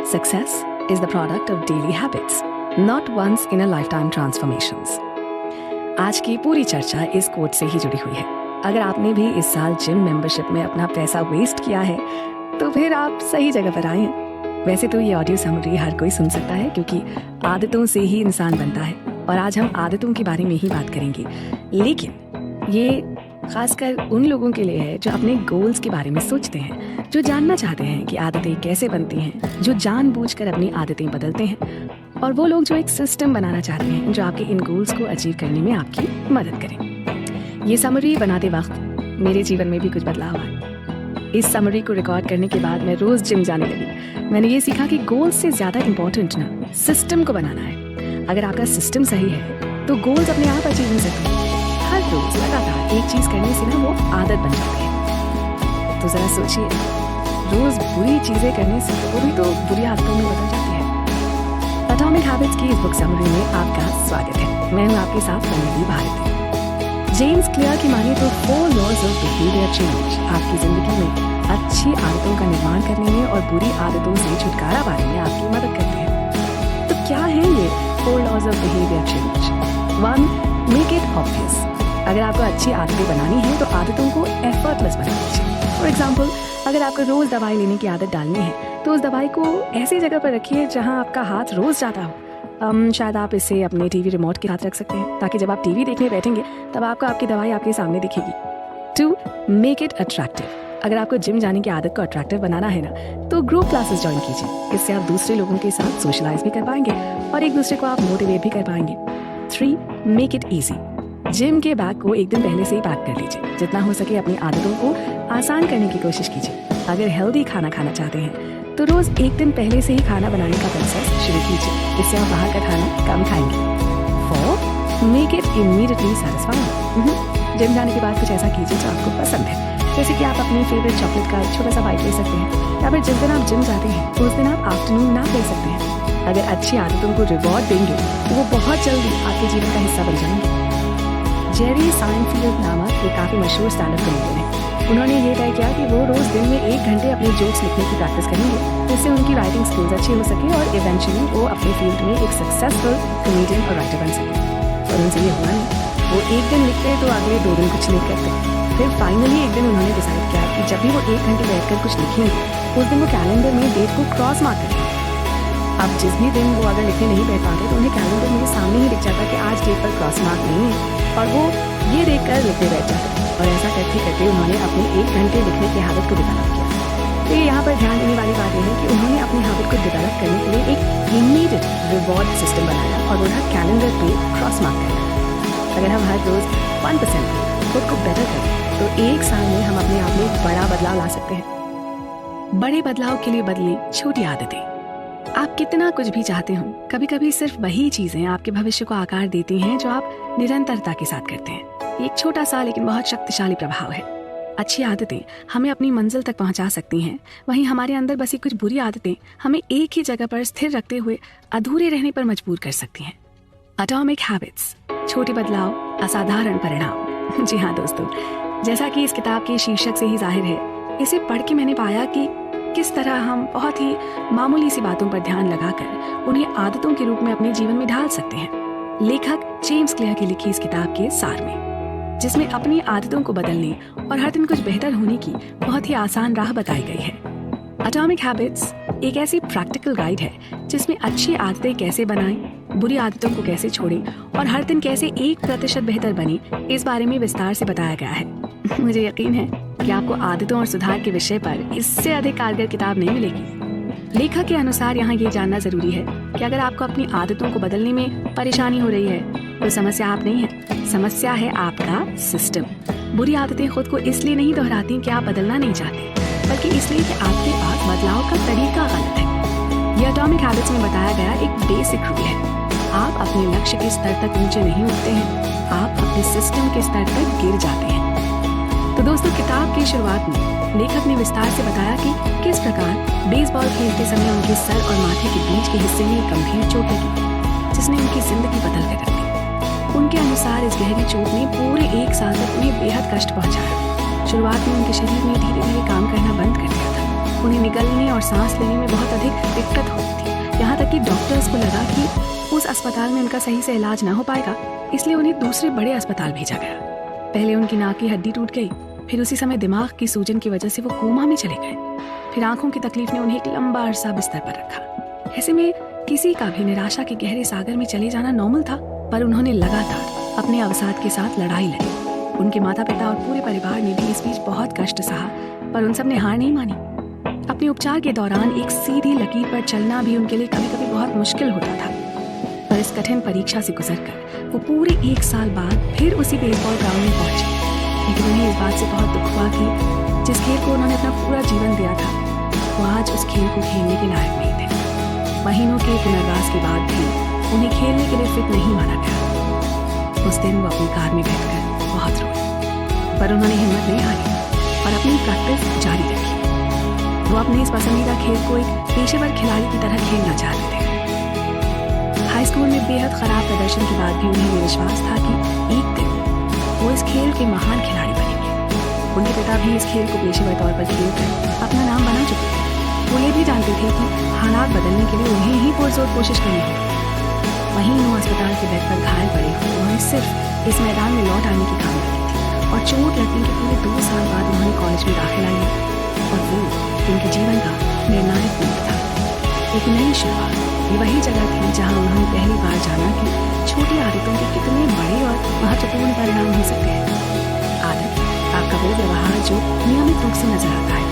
Success is the product of daily habits, not once in a lifetime transformations. आज की पूरी चर्चा इस कोट से ही जुड़ी हुई है। अगर आपने भी इस साल जिम मेंबरशिप में अपना पैसा वेस्ट किया है तो फिर आप सही जगह पर आए हैं। वैसे तो ये ऑडियो समरी हर कोई सुन सकता है क्योंकि आदतों से ही इंसान बनता है और आज हम आदतों के बारे में ही बात करेंगे। लेकिन ये खासकर उन लोगों के लिए है जो अपने गोल्स के बारे में सोचते हैं, जो जानना चाहते हैं कि आदतें कैसे बनती हैं, जो जानबूझकर अपनी आदतें बदलते हैं और वो लोग जो एक सिस्टम बनाना चाहते हैं जो आपके इन गोल्स को अचीव करने में आपकी मदद करें। ये समरी बनाते वक्त मेरे जीवन में भी कुछ बदलाव आया। इस समरी को रिकॉर्ड करने के बाद मैं रोज जिम जाने लगी। मैंने ये सीखा कि गोल्स से ज़्यादा इम्पोर्टेंट ना सिस्टम को बनाना है। अगर आपका सिस्टम सही है तो गोल्स अपने आप अचीव हो सकते हैं। हर रोज लगातार एक चीज करने से ना वो आदत बन जाती है। तो जरा सोचिए, रोज बुरी चीजें करने से वो भी तो बुरी आदतों में बदल जाती है। एटॉमिक हैबिट्स की इस बुक समरी में आपका स्वागत है। मैं हूँ आपके साथ पल्लवी भारती। जेम्स क्लियर की माने तो 4 लॉज ऑफ बिहेवियर चेंज आपकी जिंदगी में अच्छी आदतों का निर्माण करने में और बुरी आदतों से छुटकारा पाने में आपकी मदद करते हैं। तो क्या है ये 4 laws of behaviour change? 1. Make it obvious. अगर आपको अच्छी आदतें बनानी है तो आदतों को एफर्टलेस बना दीजिए। फॉर एग्जाम्पल, अगर आपको रोज दवाई लेने की आदत डालनी है तो उस दवाई को ऐसी जगह पर रखिए जहां आपका हाथ रोज जाता हो। शायद आप इसे अपने टीवी रिमोट के साथ रख सकते हैं ताकि जब आप टीवी देखने बैठेंगे तब आपको आपकी दवाई आपके सामने दिखेगी। 2. Make it attractive. अगर आपको जिम जाने की आदत को अट्रैक्टिव बनाना है ना तो ग्रुप क्लासेस ज्वाइन कीजिए। इससे आप दूसरे लोगों के साथ सोशलाइज भी कर पाएंगे और एक दूसरे को आप मोटिवेट भी कर पाएंगे। 3. Make it easy. जिम के बैग को एक दिन पहले से ही पैक कर लीजिए। जितना हो सके अपनी आदतों को आसान करने की कोशिश कीजिए। अगर हेल्दी खाना खाना चाहते हैं तो रोज एक दिन पहले से ही खाना बनाने का प्रोसेस शुरू कीजिए। इससे आप बाहर का खाना कम खाएंगे। 4. Make it immediately satisfying. Gym जाने के बाद कुछ ऐसा कीजिए जो आपको पसंद है, जैसे कि आप अपनी फेवरेट चॉकलेट का छोटा सा बाइट ले सकते हैं या फिर जिस दिन आप जिम जाते हैं उस दिन आप आफ्टरनून नैप ले सकते हैं। अगर अच्छी आदतों को रिवॉर्ड देंगे तो वो बहुत जल्दी आपके जीवन का हिस्सा बन जाएंगे। जेरी साइनफील्ड नामक एक काफ़ी मशहूर स्टैंड अप कॉमेडियन है। उन्होंने ये तय किया कि वो रोज दिन में 1 घंटे अपने जोक्स लिखने की प्रैक्टिस करेंगे, जिससे उनकी राइटिंग स्किल्स अच्छी हो सके और इवेंचुअली वो अपने फील्ड में एक सक्सेसफुल कॉमेडियन और राइटर बन सके। और उनसे ये हुआ नहीं। वो एक दिन लिखते तो अगले 2 दिन कुछ नहीं करते। फिर फाइनली एक दिन उन्होंने डिसाइड किया कि जब भी वो 1 घंटे बैठकर कुछ लिखेंगे उस दिन वो कैलेंडर में डेट को क्रॉस मार्क करेंगे। अब जिस भी दिन वो अगर लिखने नहीं बैठ पाते तो उन्हें कैलेंडर में सामने ही दिख जाता कि आज डेट पर क्रॉस मार्क नहीं है और वो ये देखकर लिखते बैठ जाते। और ऐसा करते करते उन्होंने अपने 1 घंटे लिखने की आदत को डेवलप किया। तो ये यहाँ पर ध्यान देने वाली बात यह है कि उन्होंने अपनी हैबिट को डेवलप करने के लिए एक इमीडिएट रिवॉर्ड सिस्टम बनाया और वो था कैलेंडर पे क्रॉस मार्क करना। अगर हम हर रोज 1% खुद को बेटर करें तो 1 साल में हम अपने आप में एक बड़ा बदलाव ला सकते हैं। बड़े बदलाव के लिए बदली छोटी आदतें। आप कितना कुछ भी चाहते हो, कभी कभी सिर्फ वही चीजें आपके भविष्य को आकार देती हैं जो आप निरंतरता के साथ करते हैं। एक छोटा सा लेकिन बहुत शक्तिशाली प्रभाव है। अच्छी आदतें हमें अपनी मंजिल तक पहुंचा सकती हैं, वहीं हमारे अंदर बसी कुछ बुरी आदतें हमें एक ही जगह पर स्थिर रखते हुए अधूरे रहने पर मजबूर कर सकती हैं। एटॉमिक हैबिट्स, छोटे बदलाव, असाधारण परिणाम। जी हाँ दोस्तों, जैसा कि इस किताब के शीर्षक से ही जाहिर है, इसे पढ़ के मैंने पाया कि किस तरह हम बहुत ही मामूली सी बातों पर ध्यान लगाकर उन्हें आदतों के रूप में अपने जीवन में ढाल सकते हैं। लेखक जेम्स क्लियर की लिखी इस किताब के सार में, जिसमें अपनी आदतों को बदलने और हर दिन कुछ बेहतर होने की बहुत ही आसान राह बताई गई है। एटॉमिक हैबिट्स एक ऐसी प्रैक्टिकल गाइड है जिसमें अच्छी आदतें कैसे बनाएं, बुरी आदतों को कैसे छोड़ें और हर दिन कैसे 1% बेहतर बने, इस बारे में विस्तार से बताया गया है। मुझे यकीन है कि आपको आदतों और सुधार के विषय पर इससे अधिक कारगर किताब नहीं मिलेगी। लेखक के अनुसार यहाँ ये जानना जरूरी है कि अगर आपको अपनी आदतों को बदलने में परेशानी हो रही है तो समस्या आप नहीं है, समस्या है आपका सिस्टम। बुरी आदतें खुद को इसलिए नहीं दोहराती कि आप बदलना नहीं चाहते, बल्कि इसलिए कि आपके पास बदलाव का तरीका गलत है। ये एटॉमिक हैबिट्स में बताया गया एक बेसिक रूल है। आप अपने लक्ष्य के स्तर तक नीचे नहीं उठते हैं, आप अपने सिस्टम के स्तर तक गिर जाते हैं। तो दोस्तों, किताब की शुरुआत में लेखक ने विस्तार से बताया कि किस प्रकार बेसबॉल खेलते समय उनके सर और माथे के बीच के हिस्से में एक गंभीर चोट लगी जिसने उनकी जिंदगी बदल कर रख दी। उनके अनुसार इस गहरी चोट ने पूरे 1 साल तक उन्हें बेहद कष्ट पहुंचाया। शुरुआत में उनके शरीर ने धीरे धीरे काम करना बंद कर दिया था। उन्हें निकलने और सांस लेने में बहुत अधिक दिक्कत होती थी। यहाँ तक कि डॉक्टर्स को लगा कि उस अस्पताल में उनका सही से इलाज ना हो पाएगा, इसलिए उन्हें दूसरे बड़े अस्पताल भेजा गया। पहले उनकी नाक की हड्डी टूट गई, फिर उसी समय दिमाग की सूजन की वजह से वो कोमा में चले गए। फिर आंखों की तकलीफ ने उन्हें एक लंबा अरसा बिस्तर पर रखा। ऐसे में किसी का भी निराशा के गहरे सागर में चले जाना नॉर्मल था, पर उन्होंने लगातार अपने अवसाद के साथ लड़ाई लड़ी। उनके माता पिता और पूरे परिवार ने भी इस बीच बहुत कष्ट सहा, पर उन सब ने हार नहीं मानी। अपने उपचार के दौरान एक सीधी लकीर पर चलना भी उनके लिए कभी कभी बहुत मुश्किल होता था। पर इस कठिन परीक्षा से गुजरकर वो पूरे 1 साल बाद फिर उसी बेसबॉल ग्राउंड में पहुंचे। लेकिन उन्हें इस बात से बहुत दुख हुआ कि जिस खेल को उन्होंने अपना पूरा जीवन दिया था, वो आज उस खेल को खेलने के लायक नहीं थे। महीनों के पुनर्वास के बाद भी उन्हें खेलने के लिए फिट नहीं माना गया। उस दिन वो अपनी कार में बैठकर बहुत रोए, पर उन्होंने हिम्मत नहीं हारी और अपनी प्रैक्टिस जारी रखी। वो अपने इस पसंदीदा खेल को एक पेशेवर खिलाड़ी की तरह खेलना चाहते थे। हाई स्कूल में बेहद खराब प्रदर्शन के बाद भी उन्हें ये विश्वास था कि एक दिन वो इस खेल के महान खिलाड़ी बनेंगे। उनके पिता भी इस खेल को पेशेवर तौर पर खेलकर अपना नाम बना चुके थे। वो ये भी जानते थे कि हालात बदलने के लिए उन्हें ही पुरजोर कोशिश करनी होगी। महीनों अस्पताल के बेड पर घायल पड़े हुए उन्होंने सिर्फ इस मैदान में लौट आने की कामना की थी और चोट लगने के पूरे 2 साल बाद उन्होंने कॉलेज में दाखिला लिया और वो उनके जीवन का निर्णायक मोड़ था। एक नई शुरुआत, ये वही जगह थी जहाँ उन्होंने पहली बार जाना कि छोटी आदतों के कितने बड़े और महत्वपूर्ण परिणाम हो सकते हैं। आदत आपका वो व्यवहार जो नियमित रूप से नजर आता है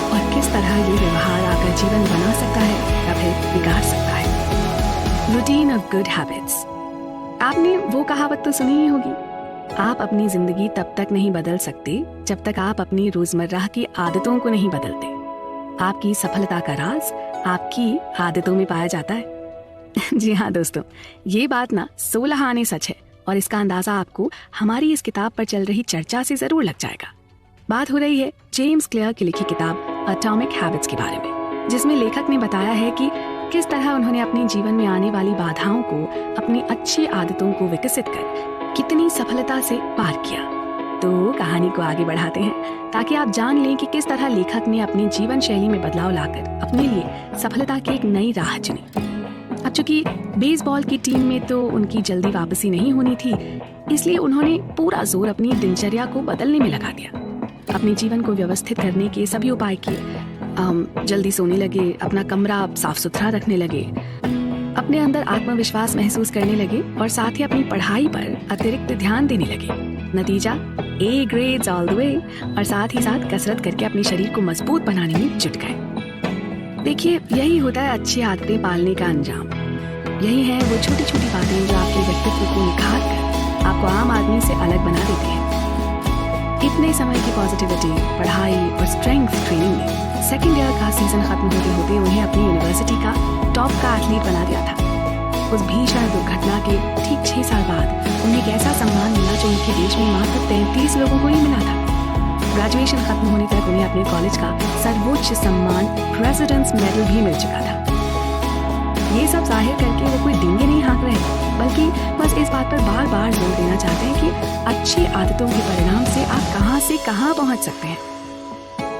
और किस तरह ये व्यवहार आपका जीवन बना सकता है या फिर बिगाड़ सकता है। Routine of good habits. आपने वो कहावत तो सुनी ही होगी, आप अपनी जिंदगी तब तक नहीं बदल सकते जब तक आप अपनी रोजमर्रा की आदतों को नहीं बदलते। आपकी सफलता का राज आपकी आदतों में पाया जाता है। जी हाँ दोस्तों, ये बात ना 16 आने सच है और इसका अंदाजा आपको हमारी इस किताब पर चल रही चर्चा से जरूर लग जाएगा। बात हो रही है जेम्स क्लियर की लिखी किताब एटॉमिक हैबिट्स के बारे में, जिसमें लेखक ने बताया है कि किस तरह उन्होंने अपने जीवन में आने वाली बाधाओं को अपनी अच्छी आदतों को विकसित कर कितनी सफलता से पार किया। तो कहानी को आगे बढ़ाते हैं ताकि आप जान लें कि किस तरह लेखक ने अपनी जीवन शैली में बदलाव लाकर अपने लिए सफलता की एक नई राह चुनी। अब चूंकि बेसबॉल की टीम में तो उनकी जल्दी वापसी नहीं होनी थी, इसलिए उन्होंने पूरा जोर अपनी दिनचर्या को बदलने में लगा दिया। अपने जीवन को व्यवस्थित करने के सभी उपाय किए। जल्दी सोने लगे, अपना कमरा साफ सुथरा रखने लगे, अपने अंदर आत्मविश्वास महसूस करने लगे और साथ ही अपनी पढ़ाई पर अतिरिक्त ध्यान देने लगे। नतीजा A grades all the way, और साथ ही साथ कसरत करके अपने शरीर को मजबूत बनाने में जुट गए। देखिए, यही होता है अच्छी आदतें पालने का अंजाम। यही है वो छोटी छोटी बातें जो आपके व्यक्तित्व को निखार कर आपको आम आदमी से अलग बना देती हैं। इतने समय की पॉजिटिविटी, पढ़ाई और स्ट्रेंथ ट्रेनिंग में सेकेंड ईयर का सीजन खत्म होते होते उन्हें अपनी यूनिवर्सिटी का टॉप का एथलीट बना दिया था। उस भीषण दुर्घटना के ठीक 6 साल बाद उन्हें एक ऐसा सम्मान मिला जो उनके देश में मात्र 33 लोगों को ही मिला था। ग्रेजुएशन खत्म होने तक उन्हें अपने कॉलेज का सर्वोच्च सम्मान प्रेसिडेंट्स मेडल भी मिल चुका था। ये सब जाहिर करके वो कोई डींगे नहीं हाँक रहे, बल्कि बस इस बात पर बार बार जोर देना चाहते हैं कि अच्छी आदतों के परिणाम से आप कहाँ से कहाँ पहुँच सकते हैं।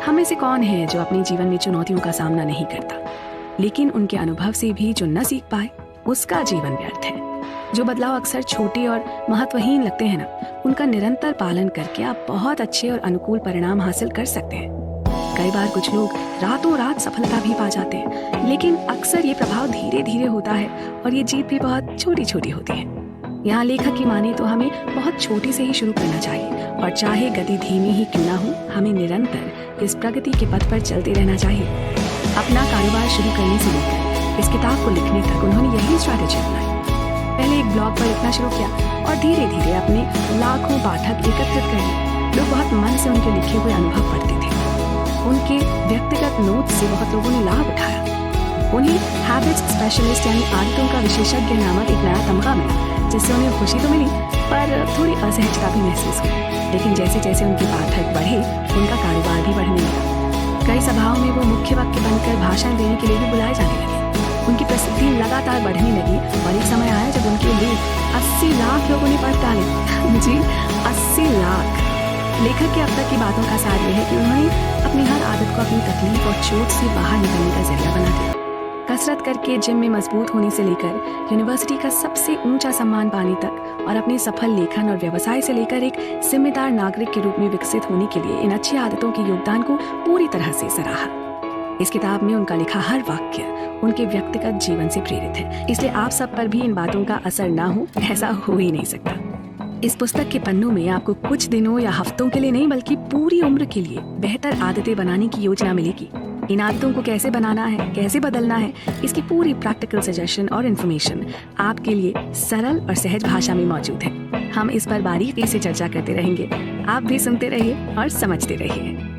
हम में से कौन है जो अपने जीवन में चुनौतियों का सामना नहीं करता, लेकिन उनके अनुभव से भी जो न सीख पाए उसका जीवन व्यर्थ है। जो बदलाव अक्सर छोटे और महत्वहीन लगते हैं ना, उनका निरंतर पालन करके आप बहुत अच्छे और अनुकूल परिणाम हासिल कर सकते हैं। कई बार कुछ लोग रातों रात सफलता भी पा जाते हैं, लेकिन अक्सर ये प्रभाव धीरे धीरे होता है और ये जीत भी बहुत छोटी छोटी होती है। यहाँ लेखक की माने तो हमें बहुत छोटी से ही शुरू करना चाहिए और चाहे गति धीमी ही क्यों ना हो, हमें निरंतर इस प्रगति के पथ पर चलते रहना चाहिए। अपना कारोबार शुरू करने से लेकर इस किताब को लिखने तक उन्होंने यही स्ट्रैटेजी अपनाई। पहले एक ब्लॉग पर लिखना शुरू किया और धीरे धीरे अपने लाखों पाठक एकत्रित कर लिए। लोग बहुत मन से उनके लिखे हुए अनुभव पढ़ते थे। उनके व्यक्तिगत नोट से बहुत लोगों ने लाभ उठाया। उन्हें हैबिट्स स्पेशलिस्ट यानी आदतों का विशेषज्ञ नामक एक नया तमगा मिला, जिससे उन्हें खुशी तो मिली पर थोड़ी असहजता भी महसूस हुई। लेकिन जैसे जैसे उनके पाठक बढ़े, उनका कारोबार भी बढ़ने लगा। कई सभाओं में वो मुख्य वक्ता बनकर भाषण देने के लिए भी बुलाए जाने लगे। उनकी प्रसिद्धि लगातार बढ़ने लगी और एक समय आया जब उनके लिए 80 लाख लोगों ने पढ़ डाले। जी 80 लाख। लेखक के अब तक की बातों का सार यह है कि उन्होंने अपनी हर आदत को अपनी तकलीफ और चोट से बाहर निकलने का जरिया बना दिया। कसरत करके जिम में मजबूत होने से लेकर यूनिवर्सिटी का सबसे ऊंचा सम्मान पाने तक और अपने सफल लेखन और व्यवसाय से लेकर एक जिम्मेदार नागरिक के रूप में विकसित होने के लिए इन अच्छी आदतों के योगदान को पूरी तरह से सराहा। इस किताब में उनका लिखा हर वाक्य उनके व्यक्तिगत जीवन से प्रेरित है, इसलिए आप सब पर भी इन बातों का असर ना हो, ऐसा हो ही नहीं सकता। इस पुस्तक के पन्नों में आपको कुछ दिनों या हफ्तों के लिए नहीं बल्कि पूरी उम्र के लिए बेहतर आदतें बनाने की योजना मिलेगी। इन आदतों को कैसे बनाना है, कैसे बदलना है, इसकी पूरी प्रैक्टिकल सजेशन और इन्फॉर्मेशन आपके लिए सरल और सहज भाषा में मौजूद है। हम इस पर बारीकी से चर्चा करते रहेंगे। आप भी सुनते रहिए और समझते रहिए।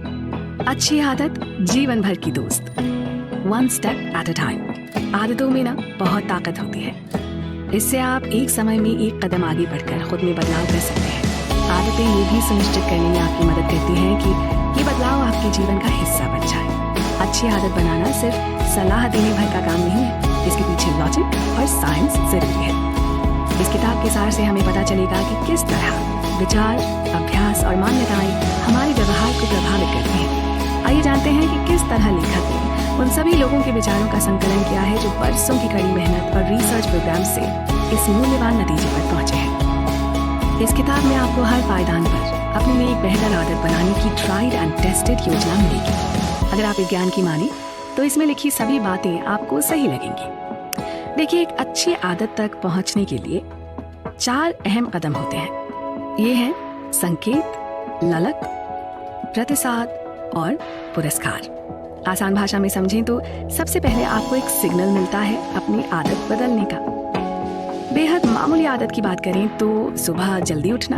अच्छी आदत जीवन भर की दोस्त, one step at a time. आदतों में ना बहुत ताकत होती है। इससे आप एक समय में एक कदम आगे बढ़कर खुद में बदलाव कर सकते हैं। आदतें ये भी सुनिश्चित करने में आपकी मदद करती हैं कि ये बदलाव आपके जीवन का हिस्सा बन जाए। अच्छी आदत बनाना सिर्फ सलाह देने भर का काम नहीं है, इसके पीछे लॉजिक और साइंस जरूरी है। इस किताब के सार से हमें पता चलेगा कि किस तरह विचार, अभ्यास और मान्यताएं हमारे व्यवहार को प्रभावित करती हैं। आइए जानते हैं कि किस तरह लेखक ने उन सभी लोगों के विचारों का संकलन किया है जो बरसों की कड़ी मेहनत और रिसर्च प्रोग्राम से इस मूल्यवान नतीजे पर पहुंचे हैं। इस किताब में आपको हर पायदान पर अपने लिए एक बेहतर आदत बनाने की ट्राइड एंड टेस्टेड योजना मिलेगी। अगर आप विज्ञान की माने तो इसमें लिखी सभी बातें आपको सही लगेंगी। देखिए, एक अच्छी आदत तक पहुंचने के लिए 4 अहम कदम होते हैं। ये हैं संकेत, ललक, प्रतिसाद और पुरस्कार। आसान भाषा में समझें तो सबसे पहले आपको एक सिग्नल मिलता है अपनी आदत बदलने का। बेहद मामूली आदत की बात करें तो सुबह जल्दी उठना।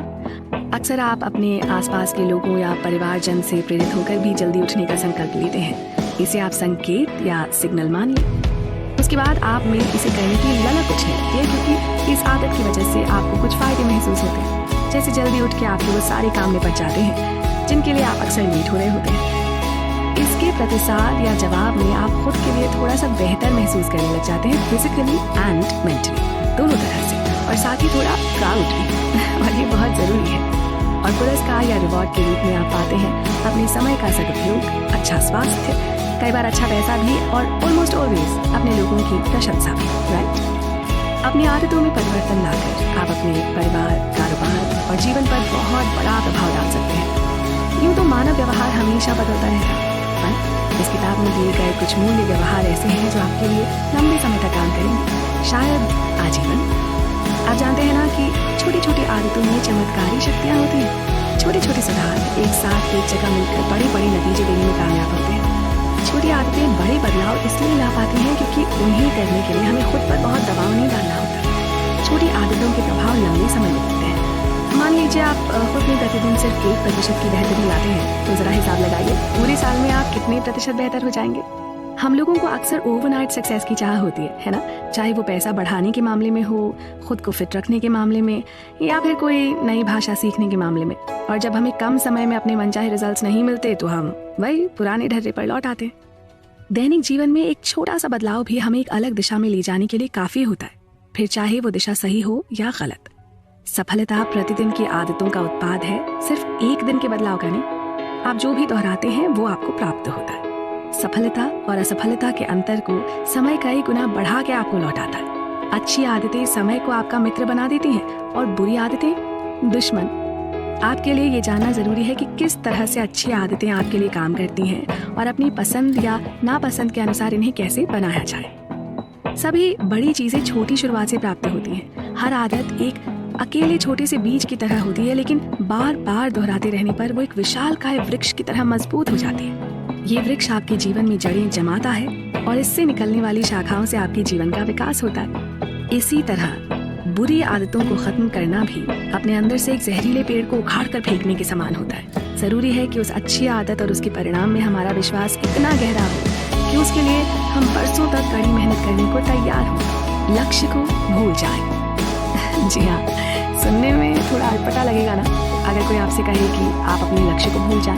अक्सर आप अपने आसपास के लोगों या परिवारजन से प्रेरित होकर भी जल्दी उठने का संकल्प लेते हैं। इसे आप संकेत या सिग्नल मान लें। उसके बाद आप में इसे करने की ललक उठने लगती है, क्योंकि इस आदत की वजह से आपको कुछ फायदे महसूस होते हैं। जैसे जल्दी उठ के आपके वो सारे काम निपट जाते हैं जिनके लिए आप अक्सर लेट हो रहे होते हैं। इसके प्रतिसाद या जवाब में आप खुद के लिए थोड़ा सा बेहतर महसूस करने लग जाते हैं, फिजिकली एंड मेंटली, दोनों तरह से, और साथ ही थोड़ा प्राउड भी और ये बहुत जरूरी है। और पुरस्कार या रिवॉर्ड के रूप में आप पाते हैं अपने समय का सदुपयोग, अच्छा स्वास्थ्य, कई बार अच्छा पैसा भी, और ऑलमोस्ट ऑलवेज अपने लोगों की प्रशंसा भी। राइट? अपनी आदतों में परिवर्तन लाकर आप अपने परिवार, कारोबार और जीवन पर बहुत बड़ा प्रभाव डाल सकते हैं। यूँ तो मानव व्यवहार हमेशा बदलता रहता है। इस किताब में दिए गए कुछ मूल्य व्यवहार ऐसे हैं जो आपके लिए लंबे समय तक काम करेंगे, शायद आजीवन। आप जानते हैं ना कि छोटी छोटी आदतों में चमत्कारी शक्तियाँ होती हैं। छोटे छोटे सुधार एक साथ एक जगह मिलकर बड़े बड़े नतीजे देने में कामयाब होते हैं। छोटी आदतें बड़े बदलाव इसलिए ला पाती हैं क्योंकि उन्हें करने के लिए हमें खुद पर बहुत दबाव नहीं डालना होता। छोटी आदतों के प्रभाव लंबे समय में दिखते हैं। मान लीजिए आप खुद में प्रतिदिन सिर्फ 1% की बेहतरी लाते हैं, तो जरा हिसाब लगाइए पूरे साल में आप कितने प्रतिशत बेहतर हो जाएंगे। हम लोगों को अक्सर ओवरनाइट सक्सेस की चाह होती है ना? चाहे वो पैसा बढ़ाने के मामले में हो, खुद को फिट रखने के मामले में, या फिर कोई नई भाषा सीखने के मामले में। और जब हमें कम समय में अपने मनचाहे रिजल्ट्स नहीं मिलते तो हम वही पुराने ढर्रे पर लौट आते। दैनिक जीवन में एक छोटा सा बदलाव भी हमें एक अलग दिशा में ले जाने के लिए काफी होता है, फिर चाहे वो दिशा सही हो या गलत। सफलता प्रतिदिन की आदतों का उत्पाद है, सिर्फ एक दिन के बदलाव का नहीं। आप जो भी दोहराते हैं वो आपको प्राप्त होता है। सफलता और असफलता के अंतर को समय कई गुना बढ़ा के आपको लौटाता है। अच्छी आदतें समय को आपका मित्र बना देती हैं और बुरी आदतें दुश्मन। आपके लिए ये जानना जरूरी है कि किस तरह से अच्छी आदतें आपके लिए काम करती हैं और अपनी पसंद या नापसंद के अनुसार इन्हें कैसे बनाया जाए। सभी बड़ी चीजें छोटी शुरुआत से प्राप्त होती हैं। हर आदत एक अकेले छोटे से बीज की तरह होती है, लेकिन बार बार दोहराते रहने पर वो एक विशालकाय वृक्ष की तरह मजबूत हो जाती है। ये वृक्ष आपके जीवन में जड़ें जमाता है और इससे निकलने वाली शाखाओं से आपके जीवन का विकास होता है। इसी तरह बुरी आदतों को खत्म करना भी अपने अंदर से एक जहरीले पेड़ को उखाड़ कर फेंकने के समान होता है। जरूरी है कि उस अच्छी आदत और उसके परिणाम में हमारा विश्वास इतना गहरा हो कि उसके लिए हम बरसों तक कड़ी मेहनत करने को तैयार हो। लक्ष्य को भूल जाए। जी हाँ, सुनने में थोड़ा अटपटा लगेगा ना अगर कोई आपसे कहे कि आप अपने लक्ष्य को भूल जाएं,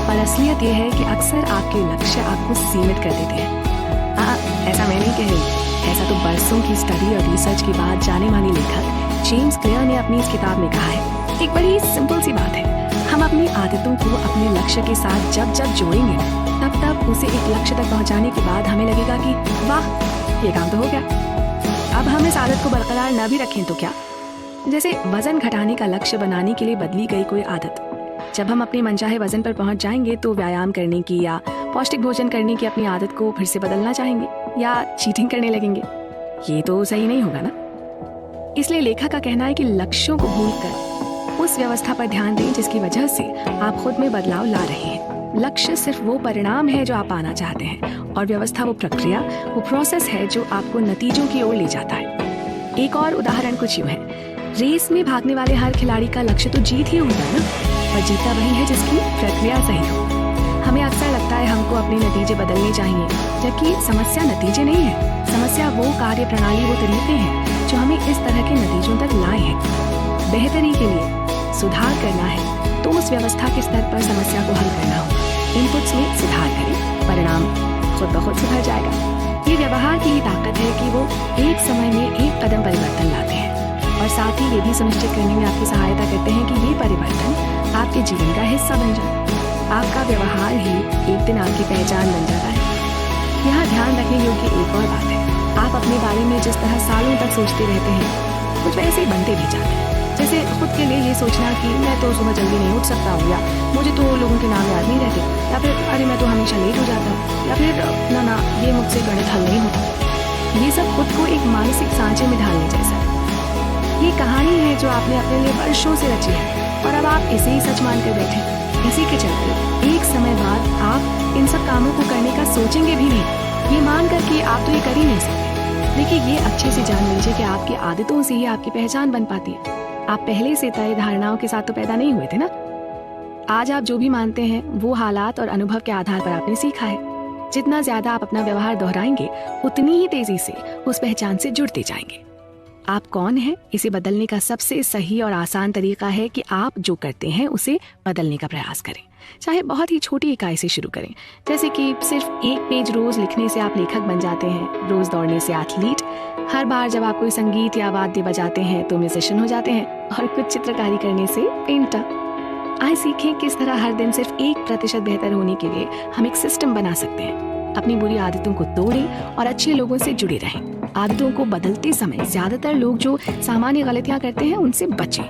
पर असलियत यह है कि अक्सर आपके लक्ष्य आपको सीमित कर देते हैं। हाँ, ऐसा मैं नहीं कह रही, ऐसा तो बरसों की स्टडी और रिसर्च के बाद जाने माने लेखक जेम्स क्लियर ने अपनी इस किताब में कहा है। एक बड़ी सिंपल सी बात है, हम अपनी आदतों को अपने लक्ष्य के साथ जब जब जोड़ेंगे तब तब उसे एक लक्ष्य तक पहुंचाने के बाद हमें लगेगा कि वाह, ये काम तो हो गया। अब हम इस आदत को बरकरार न भी रखें तो क्या? जैसे वजन घटाने का लक्ष्य बनाने के लिए बदली गई कोई आदत। जब हम अपने मनचाहे वजन पर पहुंच जाएंगे तो व्यायाम करने की या पौष्टिक भोजन करने की अपनी आदत को फिर से बदलना चाहेंगे या चीटिंग करने लगेंगे। ये तो सही नहीं होगा ना। इसलिए लेखक का कहना है कि लक्ष्यों को भूलकर उस व्यवस्था पर ध्यान दें जिसकी वजह से आप खुद में बदलाव ला रहे हैं। लक्ष्य सिर्फ वो परिणाम है जो आप पाना चाहते हैं और व्यवस्था वो प्रक्रिया, वो प्रोसेस है जो आपको नतीजों की ओर ले जाता है। एक और उदाहरण कुछ यूं है, रेस में भागने वाले हर खिलाड़ी का लक्ष्य तो जीत ही होता है ना, पर जीता वही है जिसकी प्रक्रिया सही हो। हमें अक्सर लगता है हमको अपने नतीजे बदलने चाहिए, जबकि समस्या नतीजे नहीं है। समस्या वो कार्य प्रणाली, वो तरीके हैं जो हमें इस तरह के नतीजों तक लाए हैं। बेहतरी के लिए सुधार करना है तो उस व्यवस्था के स्तर पर समस्या को हल करना हो। इनपुट्स में सुधार करें, परिणाम खुद ब खुद सुधर जाएगा। ये व्यवहार की ही ताकत है कि वो एक समय में एक कदम परिवर्तन लाते हैं और साथ ही ये भी सुनिश्चित करने में आपकी सहायता करते हैं कि ये परिवर्तन आपके जीवन का हिस्सा बन जाए। आपका व्यवहार ही एक दिन आपकी पहचान बन जाता है। यहाँ ध्यान रखने योग्य एक और बात है, आप अपने बारे में जिस तरह सालों तक सोचते रहते हैं कुछ वैसे ही बनते भी जाते हैं। जैसे खुद के लिए ये सोचना कि मैं तो सुबह जल्दी नहीं उठ सकता हूँ, या मुझे तो लोगों के नाम याद नहीं रहते, या फिर अरे मैं तो हमेशा लेट हो जाता हूँ, या फिर ना ये मुझसे गणित हल नहीं होता। ये सब खुद को एक मानसिक सांचे में ढालने जैसा है। ये कहानी है जो आपने अपने लिए वर्षों से रची है और अब आप इसे ही सच मान कर बैठे। इसी के चलते एक समय बाद आप इन सब कामों को करने का सोचेंगे भी नहीं, ये मान कर कि आप तो ये कर ही नहीं सकते। लेकिन ये अच्छे से जान लीजिए कि आपकी आदतों से ही आपकी पहचान बन पाती है। आप पहले से तय धारणाओं के साथ तो पैदा नहीं हुए थे ना। आज आप जो भी मानते हैं वो हालात और अनुभव के आधार पर आपने सीखा है। जितना ज्यादा आप अपना व्यवहार दोहराएंगे उतनी ही तेजी से उस पहचान से जुड़ते जाएंगे। आप कौन हैं, इसे बदलने का सबसे सही और आसान तरीका है कि आप जो करते हैं उसे बदलने का प्रयास करें। चाहे बहुत ही छोटी इकाई से शुरू करें, जैसे कि सिर्फ एक पेज रोज लिखने से आप लेखक बन जाते हैं, रोज दौड़ने से एथलीट, हर बार जब आप कोई संगीत या वाद्य बजाते हैं तो म्यूजिशियन हो जाते हैं, और कुछ चित्रकारी करने से पेंटर। आइए सीखें किस तरह हर दिन सिर्फ 1% बेहतर होने के लिए हम एक सिस्टम बना सकते हैं। अपनी बुरी आदतों को तोड़ें और अच्छे लोगों से जुड़े रहें। आदतों को बदलते समय ज्यादातर लोग जो सामान्य गलतियां करते हैं उनसे बचें।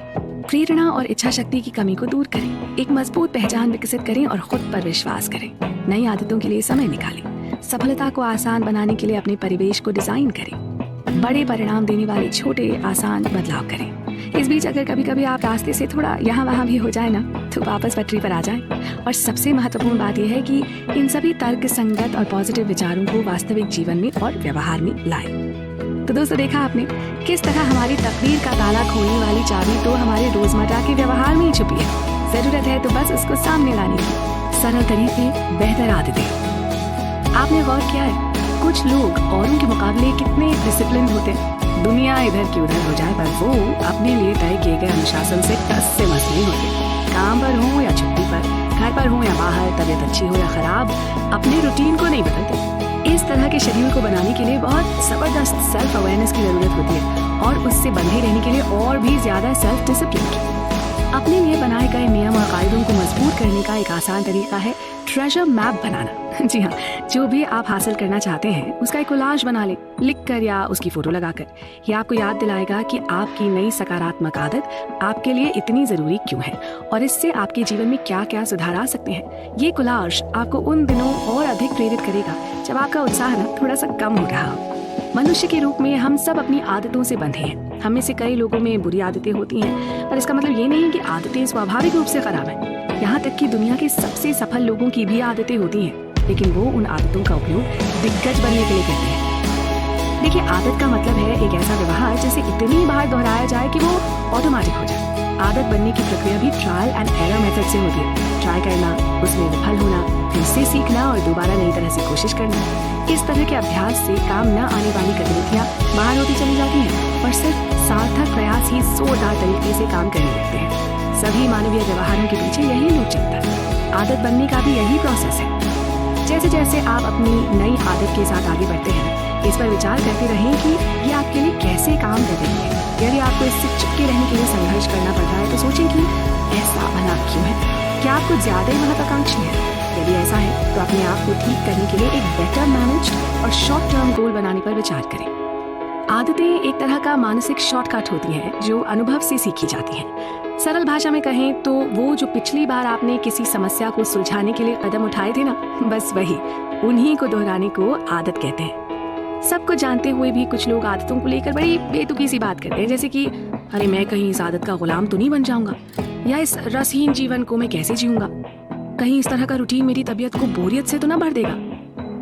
प्रेरणा और इच्छा शक्ति की कमी को दूर करें। एक मजबूत पहचान विकसित करें और खुद पर विश्वास करें। नई आदतों के लिए समय निकालें। सफलता को आसान बनाने के लिए अपने परिवेश को डिजाइन करें। बड़े परिणाम देने वाले छोटे आसान बदलाव करें। इस बीच अगर कभी कभी आप रास्ते से थोड़ा यहाँ वहाँ भी हो जाए ना, तो वापस पटरी पर आ जाएं। और सबसे महत्वपूर्ण बात यह है कि इन सभी तर्क संगत और पॉजिटिव विचारों को वास्तविक जीवन में और व्यवहार में लाएं। तो दोस्तों, देखा आपने किस तरह हमारी तकदीर का ताला खोलने वाली चाबी तो हमारे रोजमर्रा के व्यवहार में ही छुपी है। जरूरत है तो बस उसको सामने लाने की। सरल तरीके, बेहतर आदतें। आपने गौर किया है कुछ लोग औरों के मुकाबले कितने डिसिप्लिन होते हैं। दुनिया इधर की उधर हो जाए पर वो अपने लिए तय किए गए अनुशासन से टस से मस नहीं होते। काम पर हो या छुट्टी पर, घर पर हो या बाहर, तबीयत अच्छी हो या खराब, अपने रूटीन को नहीं बदलते। इस तरह के शेड्यूल को बनाने के लिए बहुत जबरदस्त सेल्फ अवेयरनेस की जरूरत होती है और उससे बंधे रहने के लिए और भी ज्यादा सेल्फ डिसिप्लिन की। अपने लिए बनाए गए नियम और कायदों को मजबूत करने का एक आसान तरीका है ट्रेजर मैप बनाना। जी हाँ, जो भी आप हासिल करना चाहते हैं उसका एक कोलाज बना लें, लिख कर या उसकी फोटो लगाकर। यह आपको याद दिलाएगा कि आपकी नई सकारात्मक आदत आपके लिए इतनी जरूरी क्यों है और इससे आपके जीवन में क्या क्या सुधार आ सकते हैं। ये कोलाज आपको उन दिनों और अधिक प्रेरित करेगा जब आपका उत्साह थोड़ा सा कम हो रहा हो। मनुष्य के रूप में हम सब अपनी आदतों से बंधे हैं। हम में से कई लोगों में बुरी आदतें होती हैं, पर इसका मतलब ये नहीं है कि आदतें स्वाभाविक रूप से खराब हैं। यहाँ तक कि दुनिया के सबसे सफल लोगों की भी आदतें होती हैं, लेकिन वो उन आदतों का उपयोग दिग्गज बनने के लिए करते हैं। देखिए, आदत का मतलब है एक ऐसा व्यवहार जिसे इतनी बार दोहराया जाए कि वो ऑटोमेटिक हो जाए। आदत बनने की प्रक्रिया भी ट्रायल एंड एरर मेथड से होती है। ट्राई करना, उसमें विफल होना, फिर से सीखना और दोबारा नई तरह से कोशिश करना। इस तरह के अभ्यास से काम न आने वाली गतिविधियां बाहर होती चली जाती हैं और सिर्फ सार्थक प्रयास ही जोरदार तरीके से काम करने लगते हैं। सभी मानवीय व्यवहारों के पीछे यही लूप चलता है। आदत बनने का भी यही प्रोसेस है। जैसे जैसे आप अपनी नई आदत के साथ आगे बढ़ते हैं, इस पर विचार करते रहें कि ये आपके लिए कैसे काम कर रही है। यदि आपको इससे चिपके रहने के लिए संघर्ष करना पड़ रहा है तो सोचें कि ऐसा भला क्यों है? क्या आप कुछ ज्यादा ही महत्वाकांक्षी हैं? यदि ऐसा है तो अपने आप को ठीक करने के लिए एक बेटर मैनेज्ड और शॉर्ट टर्म गोल बनाने पर विचार करें। आदतें एक तरह का मानसिक शॉर्टकट होती हैं जो अनुभव से सीखी जाती हैं। सरल भाषा में कहें तो वो जो पिछली बार आपने किसी समस्या को सुलझाने के लिए कदम उठाए थे ना, बस वही, उन्हीं को दोहराने को आदत कहते हैं। सबको जानते हुए भी कुछ लोग आदतों को लेकर बड़ी बेतुकी सी बात करते हैं, जैसे कि अरे मैं कहीं इस आदत का गुलाम तो नहीं बन जाऊंगा, या इस रसहीन जीवन को मैं कैसे जीऊंगा, कहीं इस तरह का रूटीन मेरी तबीयत को बोरियत से तो ना भर देगा।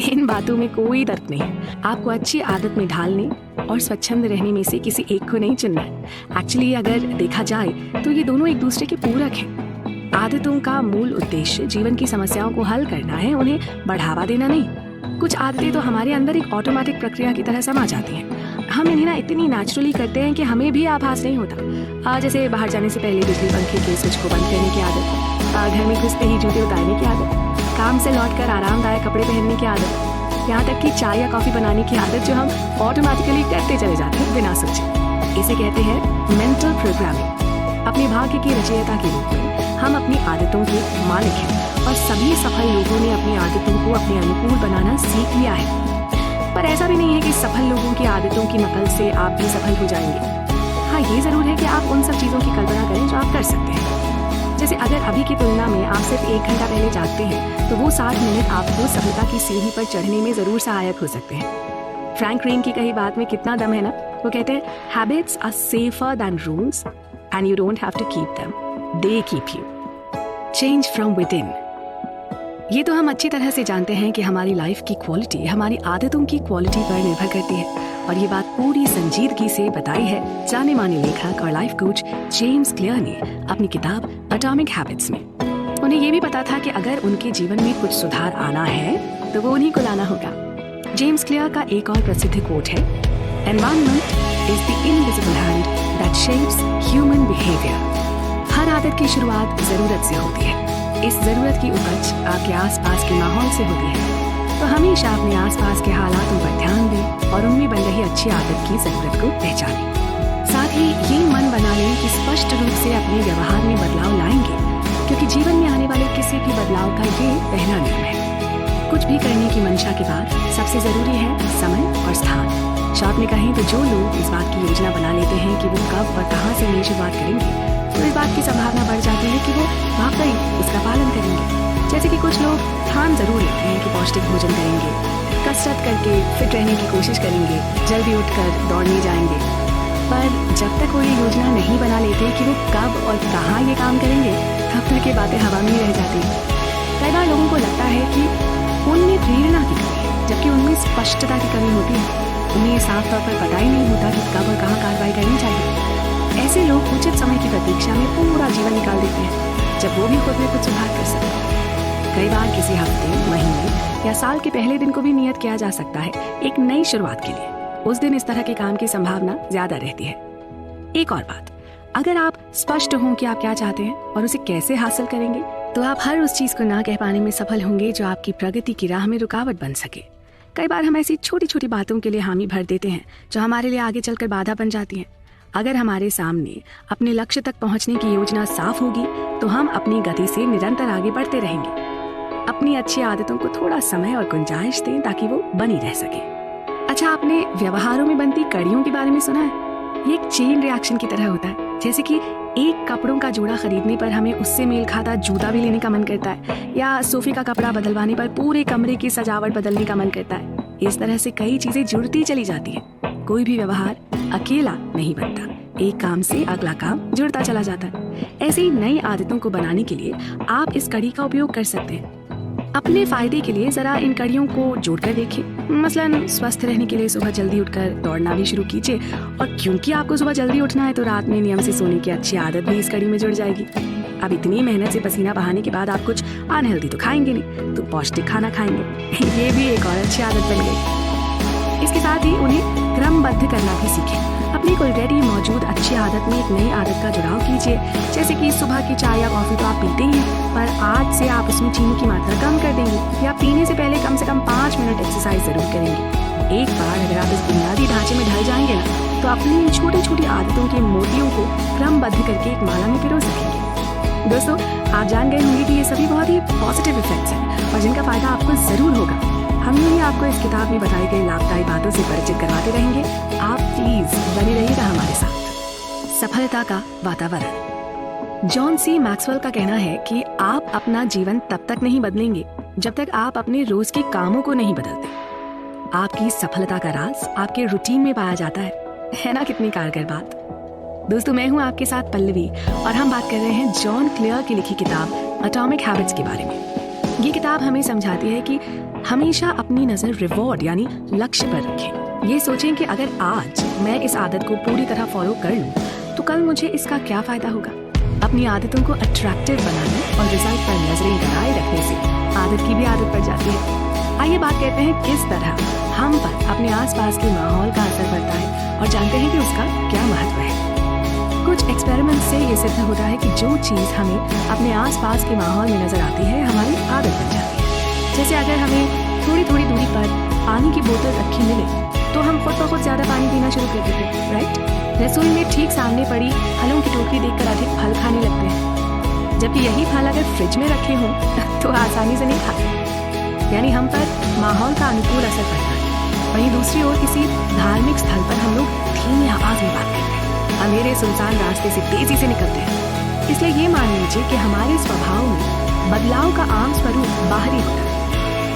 इन बातों में कोई तर्क नहीं। आपको अच्छी आदत में ढालने और स्वच्छंद रहने में से किसी एक को नहीं चुनना है। एक्चुअली अगर देखा जाए तो ये दोनों एक दूसरे के पूरक हैं। आदतों का मूल उद्देश्य जीवन की समस्याओं को हल करना है, उन्हें बढ़ावा देना नहीं। कुछ आदतें तो हमारे अंदर एक ऑटोमेटिक प्रक्रिया की तरह समा जाती हैं। हम इन्हें ना इतनी नेचुरली करते हैं कि हमें भी आभास नहीं होता। जैसे बाहर जाने से पहले बिजली पंखे के स्विच को बंद करने की आदत, घर में घुसते ही जूते उतारने की आदत, काम से लौटकर आरामदायक कपड़े पहनने की आदत, यहाँ तक कि चाय या कॉफी बनाने की आदत जो हम ऑटोमेटिकली करते चले जाते हैं बिना सोचे। इसे कहते हैं मेंटल प्रोग्रामिंग। अपने भाग्य की रचयिता के रूप में हम अपनी आदतों के मालिक हैं और सभी सफल लोगों ने अपनी आदतों को अपने अनुकूल बनाना सीख लिया है। पर ऐसा भी नहीं है कि सफल लोगों की आदतों की नकल से आप भी सफल हो जाएंगे। हाँ, ये जरूर है कि आप उन सब चीजों की कल्पना करें जो आप कर सकते हैं। जैसे अगर अभी की तुलना में आप सिर्फ 1 घंटा पहले जागते हैं तो वो 60 मिनट आपको सफलता की सीढ़ी पर चढ़ने में जरूर सहायक हो सकते हैं। फ्रैंक रेन की कही बात में कितना दम है ना। वो कहते हैं, habits are safer than rules and you don't have to keep them, they keep you. Change from within. ये तो हम अच्छी तरह से जानते हैं कि हमारी लाइफ की क्वालिटी हमारी आदतों की क्वालिटी पर निर्भर करती है, और ये बात पूरी संजीदगी से बताई है जाने माने लेखक और लाइफ कोच जेम्स क्लियर ने अपनी किताब एटॉमिक हैबिट्स में। उन्हें ये भी पता था कि अगर उनके जीवन में कुछ सुधार आना है तो वो उन्हीं को लाना होगा। जेम्स क्लियर का एक और प्रसिद्ध कोट है, environment is the invisible hand that shapes human behaviour. हर आदत की शुरुआत जरूरत से होती है। इस जरूरत की उपज आपके आसपास के माहौल से होती है। तो हमेशा अपने आसपास के हालातों पर ध्यान दें और उनमें बन रही अच्छी आदत की जरूरत को पहचानें। साथ ही ये मन बना लें कि स्पष्ट रूप से अपने व्यवहार में बदलाव लाएंगे, क्योंकि जीवन में आने वाले किसी भी बदलाव का ये पहला नियम है। कुछ भी करने की मंशा के बाद सबसे जरूरी है समय और स्थान। शॉर्ट में कहें तो जो लोग इस बात की योजना बना लेते हैं कि वो कब और कहाँ से नई शुरुआत करेंगे, तो इस बात की संभावना बढ़ जाती है कि वो वाकई इसका पालन करेंगे। जैसे कि कुछ लोग ठान जरूर लेते हैं कि पौष्टिक भोजन करेंगे, कसरत करके फिट रहने की कोशिश करेंगे, जल्दी उठकर दौड़ने जाएंगे, पर जब तक वो ये योजना नहीं बना लेते कि वो कब और कहाँ ये काम करेंगे, तब तक ये बातें हवा में ही रह जाती हैं। कई बार लोगों को लगता है कि उनमें प्रेरणा की कमी है, जबकि उनमें स्पष्टता की कमी होती है। उन्हें ये साफ तौर पर पता ही नहीं होता कि कब और कहाँ कार्रवाई करनी चाहिए। ऐसे लोग उचित समय की प्रतीक्षा में पूरा जीवन निकाल देते हैं, जब वो भी खुद में कुछ सुधार कर सकते हैं। कई बार किसी हफ्ते, महीने या साल के पहले दिन को भी नियत किया जा सकता है एक नई शुरुआत के लिए। उस दिन इस तरह के काम की संभावना ज्यादा रहती है। एक और बात, अगर आप स्पष्ट हों कि आप क्या चाहते हैं और उसे कैसे हासिल करेंगे, तो आप हर उस चीज को ना कह पाने में सफल होंगे जो आपकी प्रगति की राह में रुकावट बन सके। कई बार हम ऐसी छोटी छोटी बातों के लिए हामी भर देते हैं जो हमारे लिए आगे चलकर बाधा बन जाती हैं। अगर हमारे सामने अपने लक्ष्य तक पहुंचने की योजना साफ होगी तो हम अपनी गति से निरंतर आगे बढ़ते रहेंगे। अपनी अच्छी आदतों को थोड़ा समय और गुंजाइश दें ताकि वो बनी रह सके। अच्छा, आपने व्यवहारों में बनती कड़ियों के बारे में सुना है? ये एक चेन रिएक्शन की तरह होता है। जैसे कि एक कपड़ों का जोड़ा खरीदने पर हमें उससे मेल खाता जूता भी लेने का मन करता है, या सोफे का कपड़ा बदलवाने पर पूरे कमरे की सजावट बदलने का मन करता है। इस तरह से कई चीजें जुड़ती चली जाती हैं। कोई भी व्यवहार अकेला नहीं बनता, एक काम से अगला काम जुड़ता चला जाता है। ऐसे ही नई आदतों को बनाने के लिए आप इस कड़ी का उपयोग कर सकते हैं। अपने फायदे के लिए जरा इन कड़ियों को जोड़कर देखिए। मसलन स्वस्थ रहने के लिए सुबह जल्दी उठकर दौड़ना भी शुरू कीजिए, और क्योंकि आपको सुबह जल्दी उठना है तो रात में नियम से सोने की अच्छी आदत भी इस कड़ी में जुड़ जाएगी। अब इतनी मेहनत से पसीना बहाने के बाद आप कुछ अनहेल्दी तो खाएंगे नहीं, तो पौष्टिक खाना खाएंगे। ये भी एक और अच्छी आदत बन गई। इसके साथ ही उन्हें क्रमबद्ध करना भी सीखें। अपनी ऑलरेडी मौजूद अच्छी आदत में एक नई आदत का जुड़ाव कीजिए। जैसे कि सुबह की चाय या कॉफी तो आप पीते ही हैं, पर आज से आप उसमें चीनी की मात्रा कम कर देंगे, या पीने से पहले कम 5 मिनट एक्सरसाइज जरूर करेंगे। एक बार अगर ढांचे में ढल जाएंगे ना, तो अपनी इन छोटी छोटी आदतों के मोतियों को क्रमबद्ध करके एक माला में पिरो सकेंगे। दोस्तों, आप जान गए होंगे कि ये सभी बहुत ही पॉजिटिव इफेक्ट्स हैं और जिनका फायदा आपको जरूर होगा। हम यूँ ही आपको इस किताब में बताई गई लाभदायी बातों से परिचित करवाते रहेंगे। आप प्लीज बने रहिएगा हमारे साथ। सफलता का वातावरण। जॉन सी मैक्सवेल का कहना है कि आप अपना जीवन तब तक नहीं बदलेंगे जब तक आप अपने रोज के कामों को नहीं बदलते। आपकी सफलता का राज आपके रूटीन में पाया जाता है ना? कितनी कारगर बात। दोस्तों, मैं हूं आपके साथ पल्लवी और हम बात कर रहे हैं जॉन क्लेयर की लिखी किताब एटॉमिक हैबिट्स के बारे में। ये किताब हमें समझाती है कि हमेशा अपनी नजर रिवॉर्ड यानी लक्ष्य पर रखें। ये सोचें कि अगर आज मैं इस आदत को पूरी तरह फॉलो कर लूं तो कल मुझे इसका क्या फायदा होगा। अपनी आदतों को अट्रैक्टिव बनाने और रिजल्ट पर नजरें बनाए रखने से आदत की भी आदत पड़ जाती है। आइए बात करते हैं किस तरह हम पर अपने आसपास के माहौल का असर पड़ता है और जानते हैं कि उसका क्या महत्व है। कुछ एक्सपेरिमेंट से ये सिद्ध होता है कि जो चीज़ हमें अपने आसपास के माहौल में नजर आती है हमारी आदत बन जाती है। जैसे अगर हमें थोड़ी थोड़ी दूरी पर पानी की बोतल रखी मिले तो हम खुद ब खुद ज्यादा पानी पीना शुरू कर देते हैं, राइट? रसोई में ठीक सामने पड़ी फलों की टोकरी देखकर अधिक फल खाने लगते हैं, जबकि यही फल अगर फ्रिज में रखे हों तो आसानी से नहीं खाते। यानी हम पर माहौल का अनुकूल असर पड़ता है। वहीं दूसरी ओर किसी धार्मिक स्थल पर हम लोग धीमी आवाज में बात करते हैं, अंधेरे सुनसान रास्ते से तेजी से निकलते हैं। इसलिए ये मान लीजिए कि हमारे स्वभाव में बदलाव का आम स्वरूप बाहरी होता है।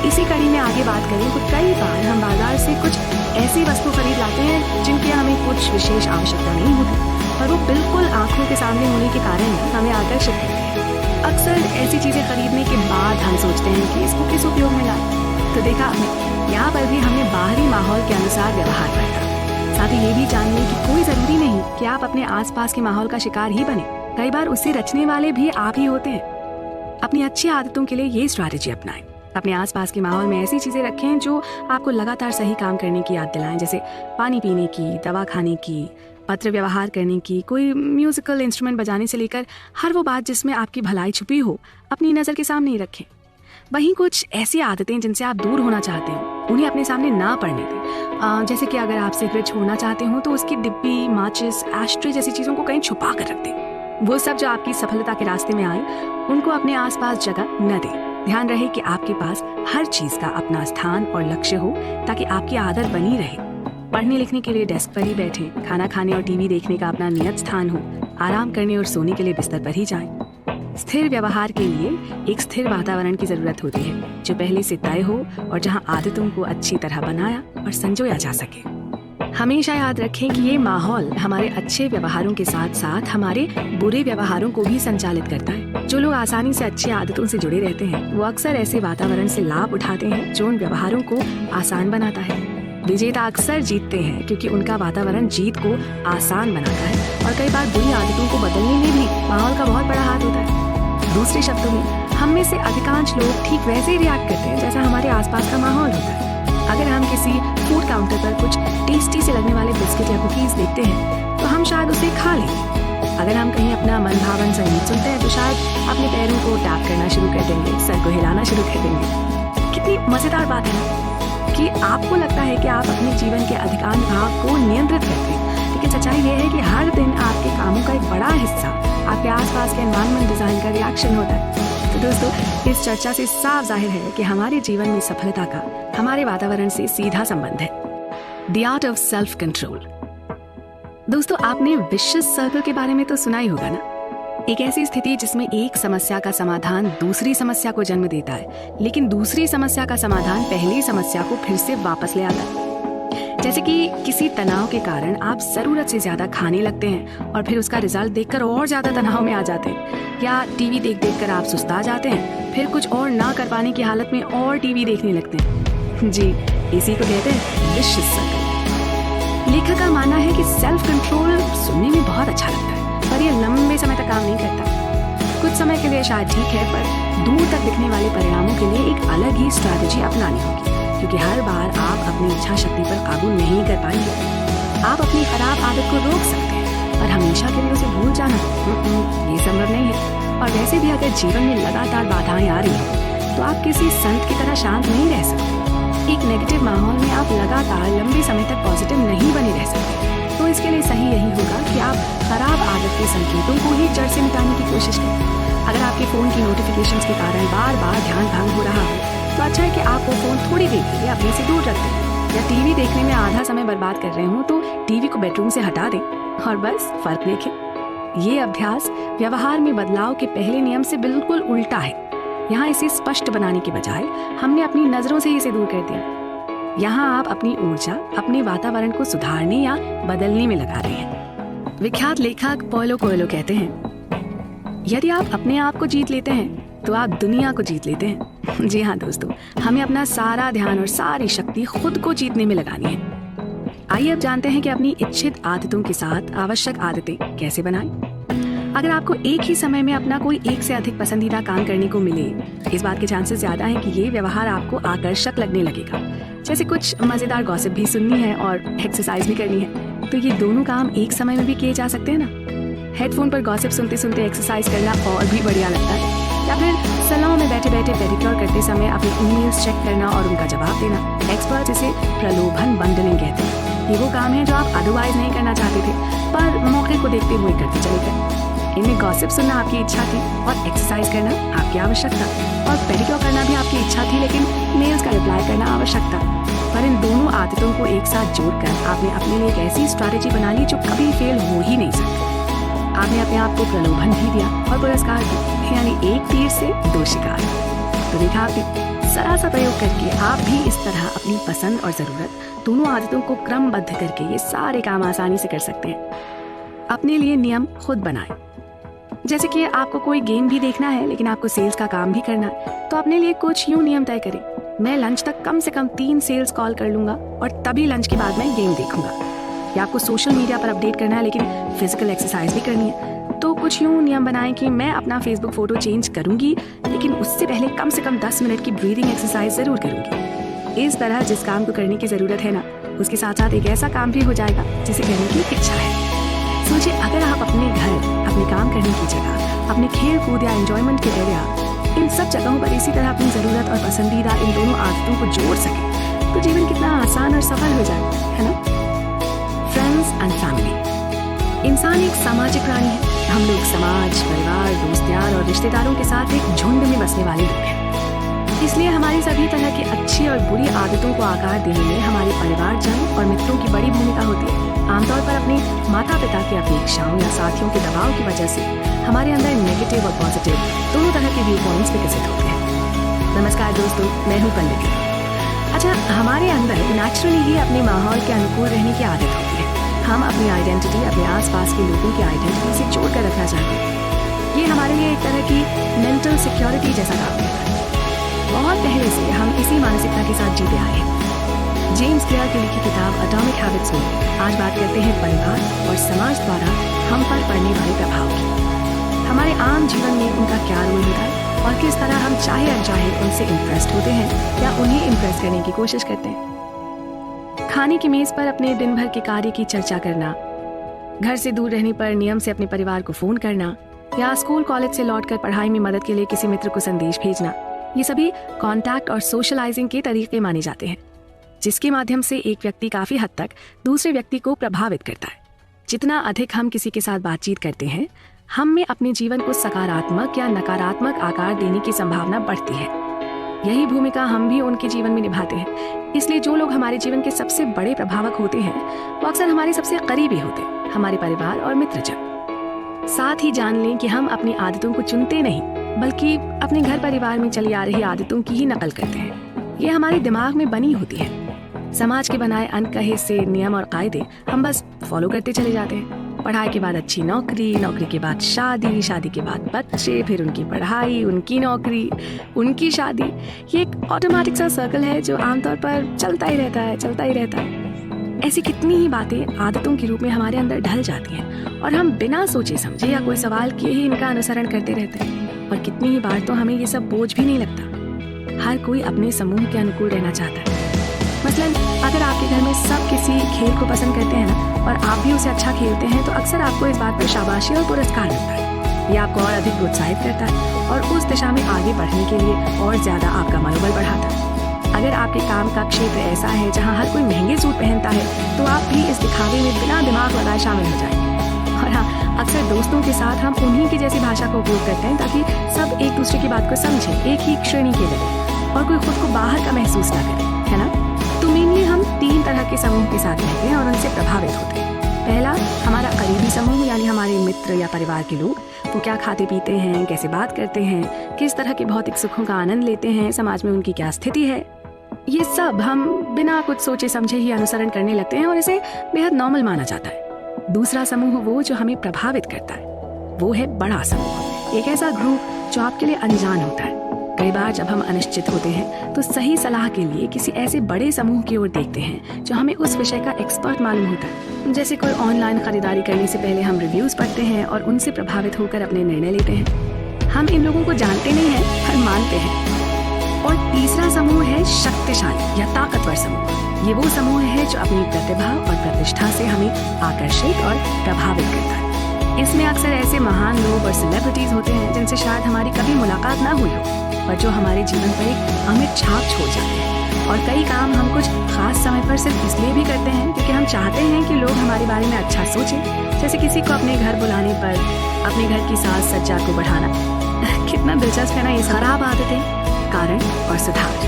इसी कड़ी में आगे बात करें तो कई बार हम बाजार से कुछ ऐसी वस्तु खरीद लाते हैं जिनकी हमें कुछ विशेष आवश्यकता नहीं होती और वो बिल्कुल आंखों के सामने होने के कारण हमें आकर्षित करते हैं। अक्सर ऐसी चीजें खरीदने के बाद हम सोचते हैं कि इसको किस उपयोग में लाएं। तो देखा आपने, यहाँ पर भी हमें बाहरी माहौल के अनुसार व्यवहार करता है। साथ ही ये भी जान लें कि कोई जरूरी नहीं कि आप अपने आसपास के माहौल का शिकार ही बने। कई बार उसे रचने वाले भी आप ही होते हैं। अपनी अच्छी आदतों के लिए ये स्ट्रैटेजी अपनाएं। अपने आसपास के माहौल में ऐसी चीजें रखें जो आपको लगातार सही काम करने की याद दिलाएं, जैसे पानी पीने की, दवा खाने की, पत्र व्यवहार करने की, कोई म्यूजिकल इंस्ट्रूमेंट बजाने से लेकर हर वो बात जिसमें आपकी भलाई छुपी हो अपनी नजर के सामने ही रखें। वहीं कुछ ऐसी आदतें जिनसे आप दूर होना चाहते हो उन्हें अपने सामने ना पड़ने दें। जैसे कि अगर आप सिगरेट छोड़ना चाहते हो तो उसकी डिब्बी, माचिस, एस्ट्रे जैसी चीजों को कहीं छुपा कर रख दें। वो सब जो आपकी सफलता के रास्ते में आए उनको अपने आसपास जगह न दें। ध्यान रहे कि आपके पास हर चीज का अपना स्थान और लक्ष्य हो ताकि आपकी आदत बनी रहे। पढ़ने लिखने के लिए डेस्क पर ही बैठें, खाना खाने और टीवी देखने का अपना नियत स्थान हो, आराम करने और सोने के लिए बिस्तर पर ही जाएं। स्थिर व्यवहार के लिए एक स्थिर वातावरण की जरूरत होती है जो पहले से तय हो और जहां आदतों को अच्छी तरह बनाया और संजोया जा सके। हमेशा याद रखें कि ये माहौल हमारे अच्छे व्यवहारों के साथ साथ हमारे बुरे व्यवहारों को भी संचालित करता है। जो लोग आसानी से अच्छी आदतों से जुड़े रहते हैं वो अक्सर ऐसे वातावरण से लाभ उठाते हैं जो उन व्यवहारों को आसान बनाता है। विजेता अक्सर जीतते हैं क्योंकि उनका वातावरण जीत को आसान बनाता है और कई बार बुरी आदतों को बदलने में भी माहौल का बहुत बड़ा हाथ होता है। दूसरे शब्दों में, हम में से अधिकांश लोग ठीक वैसे ही रिएक्ट करते हैं जैसा हमारे आसपास का माहौल होता है। अगर हम किसी फूड काउंटर पर कुछ टेस्टी से लगने वाले बिस्किट या कुकीज देखते हैं तो हम शायद उसे खा लेंगे। अगर हम कहीं अपना मनभावन संगीत सुनते हैं तो शायद अपने पैरों को टैप करना शुरू कर देंगे, सर को हिलाना शुरू कर देंगे। कितनी मजेदार बात है ना कि आपको लगता है कि आप अपने जीवन के अधिकांश भाग को नियंत्रित करते हैं, लेकिन सच्चाई ये है कि हर दिन आपके कामों का एक बड़ा हिस्सा आपके आसपास के एनवायरनमेंट डिजाइन का रिएक्शन होता है। तो दोस्तों, इस चर्चा से साफ जाहिर है कि हमारे जीवन में सफलता का हमारे वातावरण से सीधा संबंध है। The art of self control. दोस्तों, आपने विशियस सर्कल के बारे में तो सुना ही होगा ना। एक ऐसी स्थिति जिसमें एक समस्या का समाधान दूसरी समस्या को जन्म देता है, लेकिन दूसरी समस्या का समाधान पहली समस्या को फिर से वापस ले आता है। जैसे कि किसी तनाव के कारण आप जरूरत से ज्यादा खाने लगते हैं और फिर उसका रिजल्ट देखकर और ज्यादा तनाव में आ जाते हैं, या टीवी देख देख कर आप सुस्ता जाते हैं, फिर कुछ और ना कर पाने की हालत में और टीवी देखने लगते हैं। जी, इसी को कहते हैं विशियस सर्कल। लेखक का मानना है कि सेल्फ कंट्रोल सुनने में बहुत अच्छा लगता है पर यह लंबे समय तक काम नहीं करता। कुछ समय के लिए शायद ठीक है, पर दूर तक दिखने वाले परिणामों के लिए एक अलग ही स्ट्रैटेजी अपनानी होगी, क्योंकि हर बार आप अपनी इच्छा शक्ति पर काबू नहीं कर पाएंगे। आप अपनी खराब आदत को रोक सकते हैं और हमेशा के लिए उसे भूल जाना ये संभव नहीं है। और वैसे भी अगर जीवन में लगातार बाधाएं आ रही हैं तो आप किसी संत की तरह शांत नहीं रह सकते। एक नेगेटिव माहौल में आप लगातार लंबे समय तक पॉजिटिव नहीं बने रह सकते। तो इसके लिए सही यही होगा कि आप खराब आदत के संकेतों को ही जड़ से मिटाने की कोशिश करें। अगर आपके फ़ोन की नोटिफिकेशंस के कारण बार बार ध्यान भंग हो रहा हो तो अच्छा है कि आप वो फ़ोन थोड़ी देर के लिए अपने से दूर रख दें। या टीवी देखने में आधा समय बर्बाद कर रहे हो तो टीवी को बेडरूम से हटा दें और बस फर्क देखें। ये अभ्यास व्यवहार में बदलाव के पहले नियम से बिल्कुल उल्टा है। यहाँ इसे स्पष्ट बनाने के बजाय हमने अपनी नजरों से इसे दूर कर दिया। यहाँ आप अपनी ऊर्जा अपने वातावरण को सुधारने या बदलने में लगा रहे हैं। विख्यात लेखक पॉलो कोएल्हो कहते हैं, यदि आप अपने आप को जीत लेते हैं तो आप दुनिया को जीत लेते हैं। जी हाँ दोस्तों, हमें अपना सारा ध्यान और सारी शक्ति खुद को जीतने में लगानी है। आइए अब जानते हैं कि अपनी इच्छित आदतों के साथ आवश्यक आदतें कैसे बनाएं। अगर आपको एक ही समय में अपना कोई एक से अधिक पसंदीदा काम करने को मिले, इस बात के चांसेस ज्यादा हैं कि ये व्यवहार आपको आकर्षक लगने लगेगा। जैसे कुछ मजेदार गॉसिप भी सुननी है और एक्सरसाइज भी करनी है, तो ये दोनों काम एक समय में भी किए जा सकते हैं ना। हेडफोन पर गॉसिप सुनते सुनते एक्सरसाइज करना और भी बढ़िया लगता है। या फिर सैलून में बैठे बैठे पेडिक्योर करते समय अपने ईमेल्स चेक करना और उनका जवाब देना। एक्सपर्ट्स इसे प्रलोभन बंडलिंग कहते हैं। ये वो काम है जो आप अदरवाइज नहीं करना चाहते थे पर मौके को देखते हुए करते चले गए। इनमें गॉसिप सुनना आपकी इच्छा थी और एक्सरसाइज करना आपकी आवश्यकता, और पेडिक्योर करना भी आपकी इच्छा थी लेकिन मेल्स का रिप्लाई करना आवश्यकता। पर इन दोनों आदतों को एक साथ जोड़कर आपने अपने लिए एक ऐसी स्ट्रैटेजी बना ली जो कभी फेल हो ही नहीं सकती। आपने अपने आप को प्रलोभन भी दिया और पुरस्कार भी, यानी एक तीर से दो शिकार। तो देखा आपने, जरा सा प्रयोग करके आप भी इस तरह अपनी पसंद और जरूरत दोनों आदतों को क्रमबद्ध करके ये सारे काम आसानी से कर सकते हैं। अपने लिए नियम खुद बनाएं। जैसे कि आपको कोई गेम भी देखना है लेकिन आपको सेल्स का काम भी करना है, तो अपने लिए कुछ यूं नियम तय करें। मैं लंच तक कम से कम 3 सेल्स कॉल कर लूंगा और तभी लंच के बाद मैं गेम देखूंगा। या आपको सोशल मीडिया पर अपडेट करना है लेकिन फिजिकल एक्सरसाइज भी करनी है, तो कुछ यूं नियम बनाएं कि मैं अपना फेसबुक फोटो चेंज करूंगी लेकिन उससे पहले कम से कम 10 मिनट की ब्रीदिंग एक्सरसाइज जरूर करूंगी। इस तरह जिस काम को करने की जरूरत है ना, उसके साथ साथ एक ऐसा काम भी हो जाएगा जिसे करने की इच्छा है। सोचिए, अगर आप अपने घर, अपने काम करने की जगह, अपने खेल कूद या एंजॉयमेंट के एरिया, इन सब जगहों पर इसी तरह अपनी जरूरत और पसंदीदा इन दोनों आदतों को जोड़ सके तो जीवन कितना आसान और सफल हो जाए, है ना। Friends and family. इंसान एक सामाजिक प्राणी है। हम लोग समाज, परिवार, दोस्त यार और रिश्तेदारों के साथ एक झुंड में बसने वाले लोग हैं। इसलिए हमारी सभी तरह की अच्छी और बुरी आदतों को आकार देने में हमारे परिवारजन और मित्रों की बड़ी भूमिका होती है। आमतौर पर अपने माता पिता की अपेक्षाओं या साथियों के दबाव की वजह से हमारे अंदर नेगेटिव और पॉजिटिव दोनों तरह के व्यू पॉइंट्स विकसित होते हैं। नमस्कार दोस्तों, मैं हूँ पल्लवी। अच्छा, हमारे अंदर नेचुरली ही अपने माहौल के अनुकूल रहने की आदत होती है। हम अपनी आइडेंटिटी अपने आसपास के लोगों की आइडेंटिटी से जोड़ कर रखना चाहते हैं। ये हमारे लिए एक तरह की मेंटल सिक्योरिटी जैसा काम करता है। बहुत पहले से हम इसी मानसिकता के साथ जीते आए हैं। जेम्स क्लियर की लिखी किताब एटॉमिक हैबिट्स में आज बात करते हैं परिवार और समाज द्वारा हम पर पड़ने वाले प्रभाव की। हमारे आम जीवन में उनका क्या रोल होता है और किस तरह हम चाहे अनचाहे उनसे इम्प्रेस्ड होते हैं या उन्हें इम्प्रेस करने की कोशिश करते हैं। खाने की मेज पर अपने दिन भर के कार्य की चर्चा करना, घर से दूर रहने पर नियम से अपने परिवार को फोन करना, या स्कूल कॉलेज से लौटकर पढ़ाई में मदद के लिए किसी मित्र को संदेश भेजना, ये सभी कॉन्टैक्ट और सोशलाइजिंग के तरीके माने जाते हैं, जिसके माध्यम से एक व्यक्ति काफी हद तक दूसरे व्यक्ति को प्रभावित करता है। जितना अधिक हम किसी के साथ बातचीत करते हैं, हम में अपने जीवन को सकारात्मक या नकारात्मक आकार देने की संभावना बढ़ती है। यही भूमिका हम भी उनके जीवन में निभाते हैं। इसलिए जो लोग हमारे जीवन के सबसे बड़े प्रभावक होते हैं वो अक्सर हमारे सबसे करीबी होते हैं, हमारे परिवार और मित्रजन। साथ ही जान लें कि हम अपनी आदतों को चुनते नहीं बल्कि अपने घर परिवार में चली आ रही आदतों की ही नकल करते हैं। ये हमारे दिमाग में बनी होती है। समाज के बनाए अनकहे से नियम और कायदे हम बस फॉलो करते चले जाते हैं। पढ़ाई के बाद अच्छी नौकरी, नौकरी के बाद शादी, शादी के बाद बच्चे, फिर उनकी पढ़ाई, उनकी नौकरी, उनकी शादी। ये एक ऑटोमेटिक सा सर्कल है जो आमतौर पर चलता ही रहता है। ऐसी कितनी ही बातें आदतों के रूप में हमारे अंदर ढल जाती हैं और हम बिना सोचे समझे या कोई सवाल किए ही इनका अनुसरण करते रहते हैं। और कितनी ही बार तो हमें ये सब बोझ भी नहीं लगता। हर कोई अपने समूह के अनुकूल रहना चाहता है। मसलन अगर आपके घर में सब किसी खेल को पसंद करते हैं ना और आप भी उसे अच्छा खेलते हैं, तो अक्सर आपको इस बात पर शाबाशी और पुरस्कार मिलता है। ये आपको और अधिक प्रोत्साहित करता है और उस दिशा में आगे बढ़ने के लिए और ज्यादा आपका मनोबल बढ़ाता है। अगर आपके काम का क्षेत्र ऐसा है जहाँ हर कोई महंगे सूट पहनता है, तो आप भी इस दिखावे में बिना दिमाग लगाए शामिल हो जाएंगे। और हाँ, अक्सर दोस्तों के साथ हम उन्हीं की जैसी भाषा का उपयोग करते हैं ताकि सब एक दूसरे की बात को समझें, एक ही श्रेणी के लगे और कोई खुद को बाहर का महसूस ना करे, है ना? तो मेनली हम 3 तरह के समूह के साथ रहते हैं और उनसे प्रभावित होते हैं। पहला, हमारा करीबी समूह, यानी हमारे मित्र या परिवार के लोग। वो क्या खाते पीते हैं, कैसे बात करते हैं, किस तरह के भौतिक सुखों का आनंद लेते हैं, समाज में उनकी क्या स्थिति है, ये सब हम बिना कुछ सोचे समझे ही अनुसरण करने लगते हैं और इसे बेहद नॉर्मल माना जाता है। दूसरा समूह वो जो हमें प्रभावित करता है, वो है बड़ा समूह, एक ऐसा ग्रुप जो आपके लिए अनजान होता है। कई बार जब हम अनिश्चित होते हैं तो सही सलाह के लिए किसी ऐसे बड़े समूह की ओर देखते हैं जो हमें उस विषय का एक्सपर्ट मालूम होता है। जैसे कोई ऑनलाइन खरीदारी करने से पहले हम रिव्यूज पढ़ते हैं और उनसे प्रभावित होकर अपने निर्णय लेते हैं। हम इन लोगों को जानते नहीं हैं पर मानते हैं। और तीसरा समूह है शक्तिशाली या ताकतवर समूह। ये वो समूह है जो अपनी प्रतिभा और प्रतिष्ठा से हमें आकर्षित और प्रभावित करता है। इसमें अक्सर ऐसे महान लोग और सेलिब्रिटीज होते हैं जिनसे शायद हमारी कभी मुलाकात ना हुई हो, पर जो हमारे जीवन पर एक अमिट छाप छोड़ जाते हैं। और कई काम हम कुछ खास समय पर सिर्फ इसलिए भी करते हैं क्योंकि हम चाहते हैं कि लोग हमारे बारे में अच्छा सोचें। जैसे किसी को अपने घर बुलाने पर अपने घर की साज सज्जा को बढ़ाना। कितना दिलचस्प है ना ये खराब आदतें, कारण और सुधार।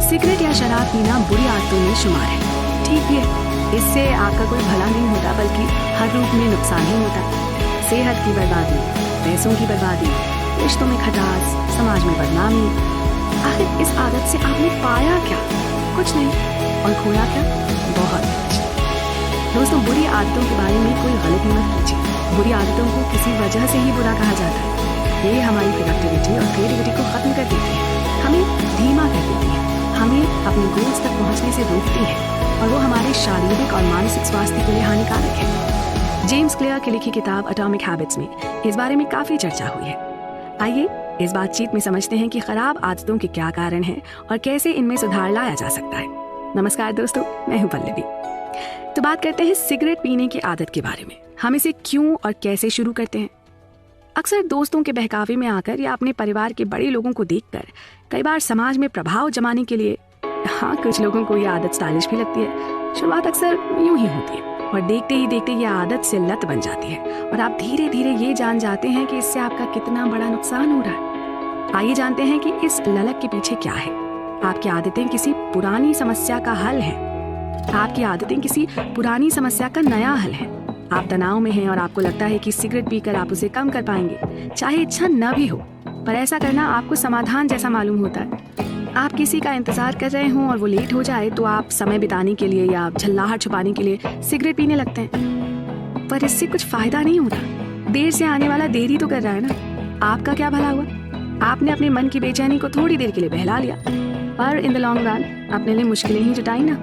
सिगरेट या शराब पीना बुरी आदतों में शुमार है, ठीक भी है। इससे आपका कोई भला नहीं होता बल्कि हर रूप में नुकसान ही होता है। सेहत की बर्बादी, पैसों की बर्बादी, रिश्तों में खटास, समाज में बदनामी। आखिर इस आदत से आपने पाया क्या? कुछ नहीं। और खोया क्या? बहुत कुछ। दोस्तों, बुरी आदतों के बारे में कोई गलती मत कीजिए। बुरी आदतों को किसी वजह से ही बुरा कहा जाता है। ये हमारी प्रोडक्टिविटी और क्रिएटिविटी को खत्म कर देती है, हमें धीमा कर देती है, हमें अपने गोल्स तक पहुंचने से रोकती है और वो हमारे शारीरिक और मानसिक स्वास्थ्य के लिए हानिकारक है। जेम्स क्लियर की लिखी किताब एटॉमिक हैबिट्स में इस बारे में काफी चर्चा हुई है। आइए इस बातचीत में समझते हैं कि खराब आदतों के क्या कारण हैं और कैसे इनमें सुधार लाया जा सकता है। नमस्कार दोस्तों, मैं हूं पल्लवी। तो बात करते हैं सिगरेट पीने की आदत के बारे में। हम इसे क्यों और कैसे शुरू करते हैं? अक्सर दोस्तों के बहकावे में आकर या अपने परिवार के बड़े लोगों को देखकर, कई बार समाज में प्रभाव जमाने के लिए, हाँ, कुछ लोगों को ये आदत स्टाइलिश भी लगती है। शुरुआत अक्सर यूं ही होती है और देखते ही देखते ये आदत से लत बन जाती है और आप धीरे धीरे ये जान जाते हैं कि इससे आपका कितना बड़ा नुकसान हो रहा है। आइए जानते हैं कि इस ललक के पीछे क्या है। आपकी आदतें किसी पुरानी समस्या का हल है। आपकी आदतें किसी पुरानी समस्या का नया हल है। आप तनाव में हैं और आपको लगता है कि सिगरेट पीकर आप उसे कम कर पाएंगे, चाहे इच्छा न भी हो, पर ऐसा करना आपको समाधान जैसा मालूम होता है। आप किसी का इंतजार कर रहे हों और वो लेट हो जाए तो आप समय बिताने के लिए या झल्लाहट छुपाने के लिए सिगरेट पीने लगते हैं, पर इससे कुछ फायदा नहीं होता। देर से आने वाला देरी तो कर रहा है ना। आपका क्या भला हुआ? आपने अपने मन की बेचैनी को थोड़ी देर के लिए बहला लिया, पर इन द लॉन्ग रन अपने लिए मुश्किलें ही जुटाई ना।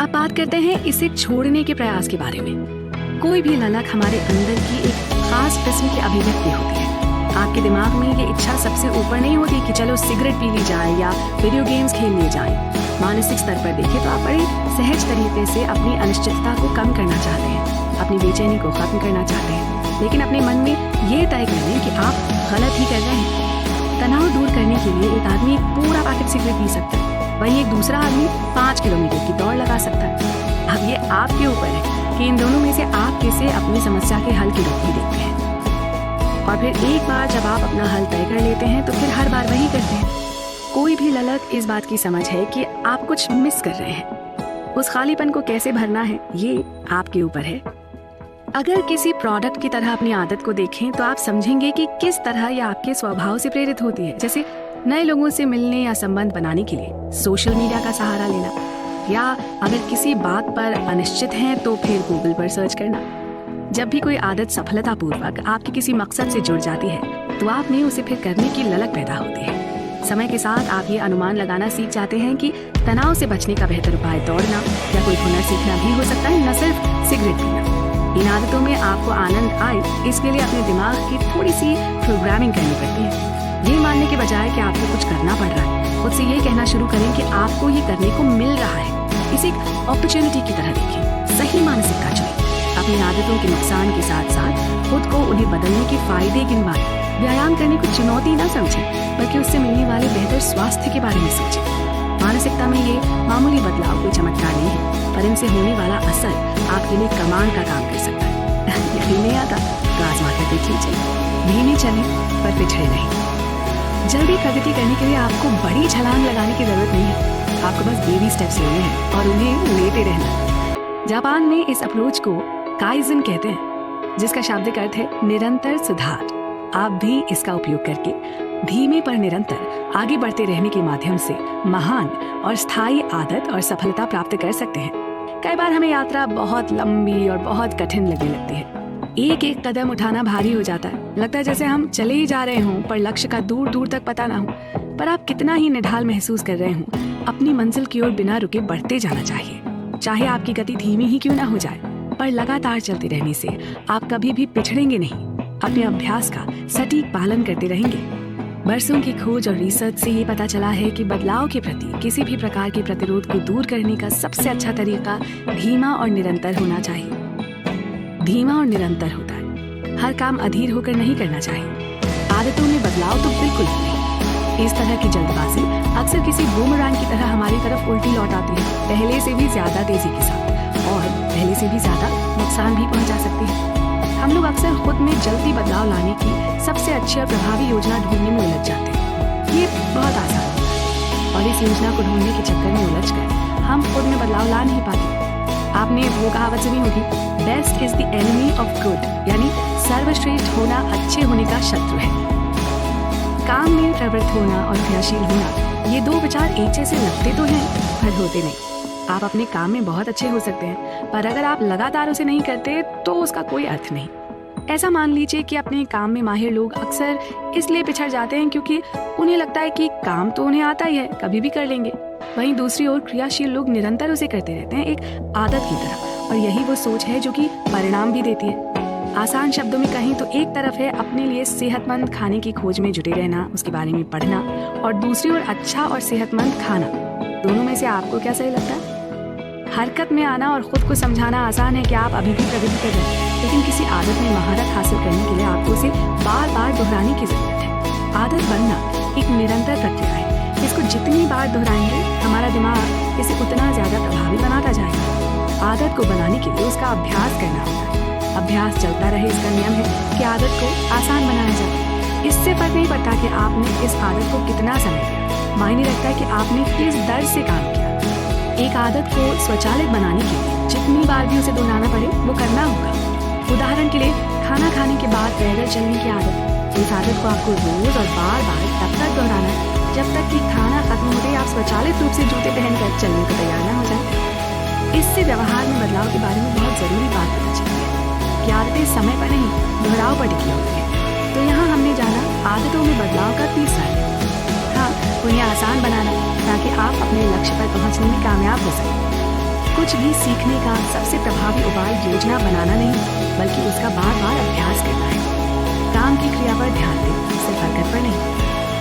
अब बात करते हैं इसे छोड़ने के प्रयास के बारे में। कोई भी ललक हमारे अंदर की एक खास किस्म की अभिव्यक्ति होती है। आपके दिमाग में ये इच्छा सबसे ऊपर नहीं होती कि चलो सिगरेट पी ली जाए या वीडियो गेम्स खेल लिए जाए। मानसिक स्तर पर देखें तो आप बड़े सहज तरीके से अपनी अनिश्चितता को कम करना चाहते हैं, अपनी बेचैनी को खत्म करना चाहते हैं, लेकिन अपने मन में ये तय कर लें कि आप गलत ही कर रहे हैं। तनाव दूर करने के लिए एक आदमी एक पूरा पैकेट सिगरेट पी सकता है, वहीं एक दूसरा आदमी 5 किलोमीटर की दौड़ लगा सकता है। अब ये आपके ऊपर है कि इन दोनों में से आप किसे अपनी समस्या के हल के रूप में देखते हैं। और फिर एक बार जब आप अपना हल तय कर लेते हैं तो फिर हर बार वही करते हैं। कोई भी ललक इस बात की समझ है कि आप कुछ मिस कर रहे हैं। उस खालीपन को कैसे भरना है ये आपके ऊपर है। अगर किसी प्रोडक्ट की तरह अपनी आदत को देखें तो आप समझेंगे कि किस तरह यह आपके स्वभाव से प्रेरित होती है। जैसे नए लोगों से मिलने या संबंध बनाने के लिए सोशल मीडिया का सहारा लेना, या अगर किसी बात पर अनिश्चित हैं तो फिर गूगल पर सर्च करना। जब भी कोई आदत सफलतापूर्वक आपके किसी मकसद से जुड़ जाती है तो आप में उसे फिर करने की ललक पैदा होती है। समय के साथ आप ये अनुमान लगाना सीख जाते हैं कि तनाव से बचने का बेहतर उपाय दौड़ना या कोई हुनर सीखना भी हो सकता है, न सिर्फ सिगरेट पीना। इन आदतों में आपको आनंद आए इसके लिए अपने दिमाग की थोड़ी सी प्रोग्रामिंग करनी पड़ती है। ये मानने के बजाय कि आपको कुछ करना पड़ रहा है, खुद से ये कहना शुरू करें कि आपको ये करने को मिल रहा है। इसे एक अपॉर्चुनिटी की तरह देखें, सही मानसिकता चुनें। अपनी आदतों के नुकसान के साथ साथ खुद को उन्हें बदलने के फायदे गिनवाएं। व्यायाम करने को चुनौती न समझें, बल्कि उससे मिलने वाले बेहतर स्वास्थ्य के बारे में सोचें। मान मानसिकता में ये मामूली बदलाव कोई चमत्कार नहीं है, पर इनसे होने वाला असर आपके लिए कमान का काम कर सकता है। यदि नहीं आता तो आजमा कर देख लीजिए। धीमे चलें पर पिछड़े नहीं। जल्दी प्रगति करने के लिए आपको बड़ी छलांग लगाने की जरूरत नहीं है, आपको बस बेबी स्टेप्स लेने हैं और उन्हें लेते रहना। जापान में इस अप्रोच को काइजन कहते हैं, जिसका शाब्दिक अर्थ है निरंतर सुधार। आप भी इसका उपयोग करके धीमे पर निरंतर आगे बढ़ते रहने के माध्यम से महान और स्थायी आदत और सफलता प्राप्त कर सकते हैं। कई बार हमें यात्रा बहुत लंबी और बहुत कठिन लगने लगती है। एक एक कदम उठाना भारी हो जाता है, लगता है जैसे हम चले ही जा रहे हों पर लक्ष्य का दूर दूर तक पता ना हो। पर आप कितना ही निढाल महसूस कर रहे हों, अपनी मंजिल की ओर बिना रुके बढ़ते जाना चाहिए। चाहे आपकी गति धीमी ही क्यों ना हो जाए, पर लगातार चलते रहने से आप कभी भी पिछड़ेंगे नहीं। अपने अभ्यास का सटीक पालन करते रहेंगे। बरसों की खोज और रिसर्च से ये पता चला है कि बदलाव के प्रति किसी भी प्रकार के प्रतिरोध को दूर करने का सबसे अच्छा तरीका धीमा और निरंतर होना चाहिए। धीमा और निरंतर होता है, हर काम अधीर होकर नहीं करना चाहिए। आदतों में बदलाव तो बिल्कुल ही नहीं। इस तरह की जल्दबाजी अक्सर किसी बूमरैंग की तरह हमारी तरफ उल्टी लौट आती है, पहले से भी ज्यादा तेजी के साथ, और पहले से भी ज्यादा नुकसान भी पहुंचा सकती है। हम लोग अक्सर खुद में जल्दी बदलाव लाने की सबसे अच्छी और प्रभावी योजना ढूंढने में उलझ जाते हैं। ये बहुत आसान है और इस योजना को ढूंढने के चक्कर में उलझ कर हम खुद में बदलाव ला नहीं पाते। आपने वो कहावत सुनी होगी, best is the enemy of good, यानी सर्वश्रेष्ठ होना अच्छे होने का शत्रु है। काम में प्रवृत्त होना और क्रियाशील होना, ये दो विचार एक जैसे लगते तो हैं पर होते नहीं। आप अपने काम में बहुत अच्छे हो सकते हैं, पर अगर आप लगातार उसे नहीं करते तो उसका कोई अर्थ नहीं। ऐसा मान लीजिए कि अपने काम में माहिर लोग अक्सर इसलिए पिछड़ जाते हैं क्योंकि उन्हें लगता है कि काम तो उन्हें आता ही है, कभी भी कर लेंगे। वहीं दूसरी ओर क्रियाशील लोग निरंतर उसे करते रहते हैं, एक आदत की तरह, और यही वो सोच है जो कि परिणाम भी देती है। आसान शब्दों में कहीं तो एक तरफ है अपने लिए सेहतमंद खाने की खोज में जुटे रहना, उसके बारे में पढ़ना, और दूसरी ओर अच्छा और सेहतमंद खाना। दोनों में से आपको क्या सही लगता है? हरकत में आना और खुद को समझाना आसान है कि आप अभी भी प्रगति कर रहे हैं, लेकिन किसी आदत में महारत हासिल करने के लिए आपको उसे बार बार दोहराने की जरूरत है। आदत बनना एक निरंतर प्रक्रिया है। इसको जितनी बार दोहराएंगे हमारा दिमाग इसे उतना ज्यादा प्रभावी बनाता जाएगा। आदत को बनाने के लिए उसका अभ्यास करना होगा। अभ्यास चलता रहे, इसका नियम है कि आदत को आसान बनाया जाए। इससे फर्क नहीं पड़ता कि आपने इस आदत को कितना समय दिया, मायने रखता है कि आपने किस दर से काम किया। एक आदत को स्वचालित बनाने के लिए जितनी बार भी उसे दोहराना पड़े वो करना होगा। उदाहरण के लिए खाना खाने के बाद पैदल चलने की आदत, इस आदत को आपको रोज और बार बार तब तक दोहराना है जब तक कि खाना खत्म होते ही आप स्वचालित रूप से जूते पहनकर चलने को तैयार न हो जाए। इससे व्यवहार में बदलाव के बारे में बहुत जरूरी बात पता चलती है कि आदतें समय पर नहीं, दोहराव पर टिकी होती है। तो यहाँ हमने जाना आदतों में बदलाव का तीसरा है, हाँ, उन्हें आसान बनाना ताकि आप अपने लक्ष्य पर पहुंचने में कामयाब हो सकें। कुछ भी सीखने का सबसे प्रभावी उपाय योजना बनाना नहीं, बल्कि उसका बार बार अभ्यास करना है। काम की क्रिया पर ध्यान दें, सिर्फ हरकत पर नहीं।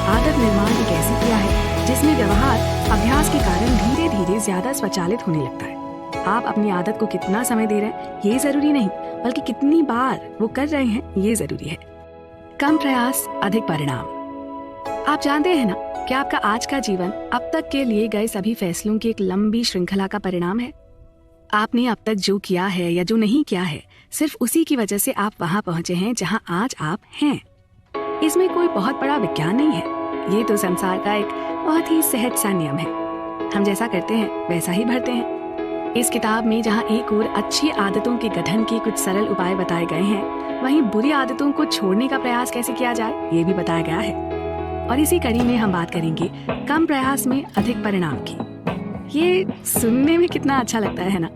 आदत निर्माण एक ऐसी क्रिया है जिसमें व्यवहार अभ्यास के कारण धीरे धीरे ज्यादा स्वचालित होने लगता है। आप अपनी आदत को कितना समय दे रहे हैं ये जरूरी नहीं, बल्कि कितनी बार वो कर रहे हैं ये जरूरी है। कम प्रयास अधिक परिणाम। आप जानते हैं ना कि आपका आज का जीवन अब तक के लिए गए सभी फैसलों की एक लंबी श्रृंखला का परिणाम है। आपने अब तक जो किया है या जो नहीं किया है, सिर्फ उसी की वजह से आप वहां पहुंचे हैं जहां आज आप हैं। इसमें कोई बहुत बड़ा विज्ञान नहीं है, ये तो संसार का एक बहुत ही सहज सा नियम है। हम जैसा करते हैं वैसा ही भरते हैं। इस किताब में जहां एक ओर अच्छी आदतों के गठन के कुछ सरल उपाय बताए गए हैं, वहीं बुरी आदतों को छोड़ने का प्रयास कैसे किया जाए ये भी बताया गया है। और इसी कड़ी में हम बात करेंगे कम प्रयास में अधिक परिणाम की। ये सुनने में कितना अच्छा लगता है ना।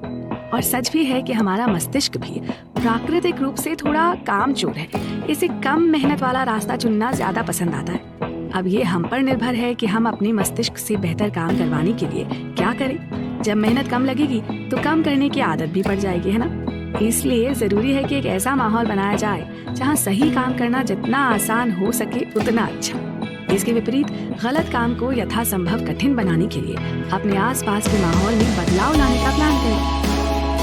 और सच भी है कि हमारा मस्तिष्क भी प्राकृतिक रूप से थोड़ा कामचोर है, इसे कम मेहनत वाला रास्ता चुनना ज्यादा पसंद आता है। अब ये हम पर निर्भर है कि हम अपने मस्तिष्क से बेहतर काम करवाने के लिए क्या करें। जब मेहनत कम लगेगी तो कम करने की आदत भी पड़ जाएगी, है ना। इसलिए जरूरी है कि एक ऐसा माहौल बनाया जाए जहाँ सही काम करना जितना आसान हो सके उतना अच्छा। इसके विपरीत गलत काम को यथासंभव कठिन बनाने के लिए अपने आसपास के माहौल में बदलाव लाने का प्लान करें।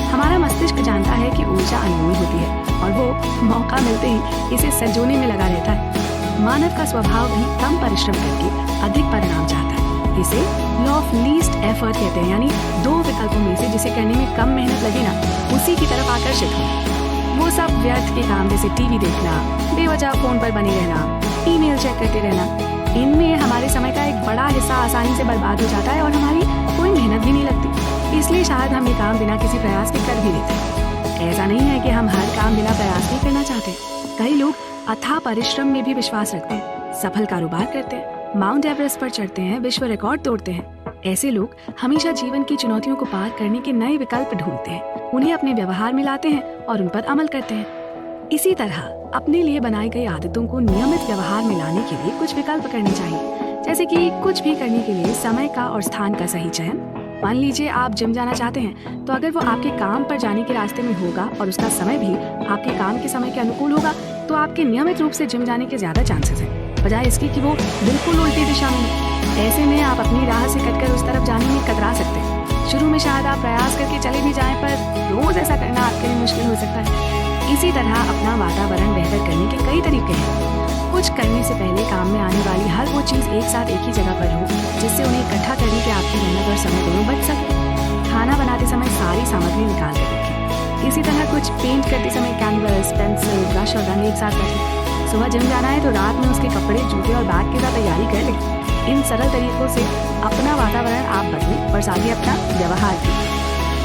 हमारा मस्तिष्क जानता है कि ऊर्जा अनमोल होती है और वो मौका मिलते ही इसे संजोने में लगा रहता है। मानव का स्वभाव भी कम परिश्रम करके अधिक परिणाम चाहता है। इसे लॉ ऑफ लीस्ट एफर्ट कहते हैं, यानी दो विकल्पों में से जिसे करने में कम मेहनत लगे ना, उसी की तरफ आकर्षित होना। वो सब व्यर्थ के काम जैसे टीवी देखना, बेवजह फोन पर बने रहना, ईमेल चेक करते रहना, इनमें हमारे समय का एक बड़ा हिस्सा आसानी से बर्बाद हो जाता है और हमारी कोई मेहनत भी नहीं लगती। इसलिए शायद हम ये काम बिना किसी प्रयास के कर भी लेते हैं। ऐसा नहीं है कि हम हर काम बिना प्रयास के करना चाहते। कई लोग अथाह परिश्रम में भी विश्वास रखते हैं, सफल कारोबार करते हैं, माउंट एवरेस्ट पर चढ़ते हैं, विश्व रिकॉर्ड तोड़ते हैं। ऐसे लोग हमेशा जीवन की चुनौतियों को पार करने के नए विकल्प ढूंढते हैं, उन्हें अपने व्यवहार में लाते हैं और उन पर अमल करते हैं। इसी तरह अपने लिए बनाई गई आदतों को नियमित व्यवहार में लाने के लिए कुछ विकल्प करने चाहिए, जैसे कि कुछ भी करने के लिए समय का और स्थान का सही चयन। मान लीजिए आप जिम जाना चाहते हैं, तो अगर वो आपके काम पर जाने के रास्ते में होगा और उसका समय भी आपके काम के समय के अनुकूल होगा, तो आपके नियमित रूप से जिम जाने के ज्यादा चांसेस हैं, बजाय इसके कि वो बिल्कुल उल्टी दिशा में है। ऐसे में आप अपनी राह से कटकर उस तरफ जाने में कतरा सकते हैं। शुरू में शायद आप प्रयास करके चले भी जाएं, पर रोज ऐसा करना आपके लिए मुश्किल हो सकता है। इसी तरह अपना वातावरण बेहतर करने के कई तरीके हैं। कुछ करने से पहले काम में आने वाली हर वो चीज एक साथ एक ही जगह पर हो, जिससे उन्हें इकट्ठा करने की आपकी मेहनत और समय दोनों बच सके। खाना बनाते समय सारी सामग्री निकाल कर रखें। इसी तरह कुछ पेंट करते समय कैनवस, पेंसिल, ब्रश और रंग एक साथ रखें। सुबह जिम जाना है तो रात में उसके कपड़े, जूते और बैग के साथ तैयारी कर लें। इन सरल तरीकों से अपना वातावरण आप बदलें और साथ ही अपना व्यवहार भी।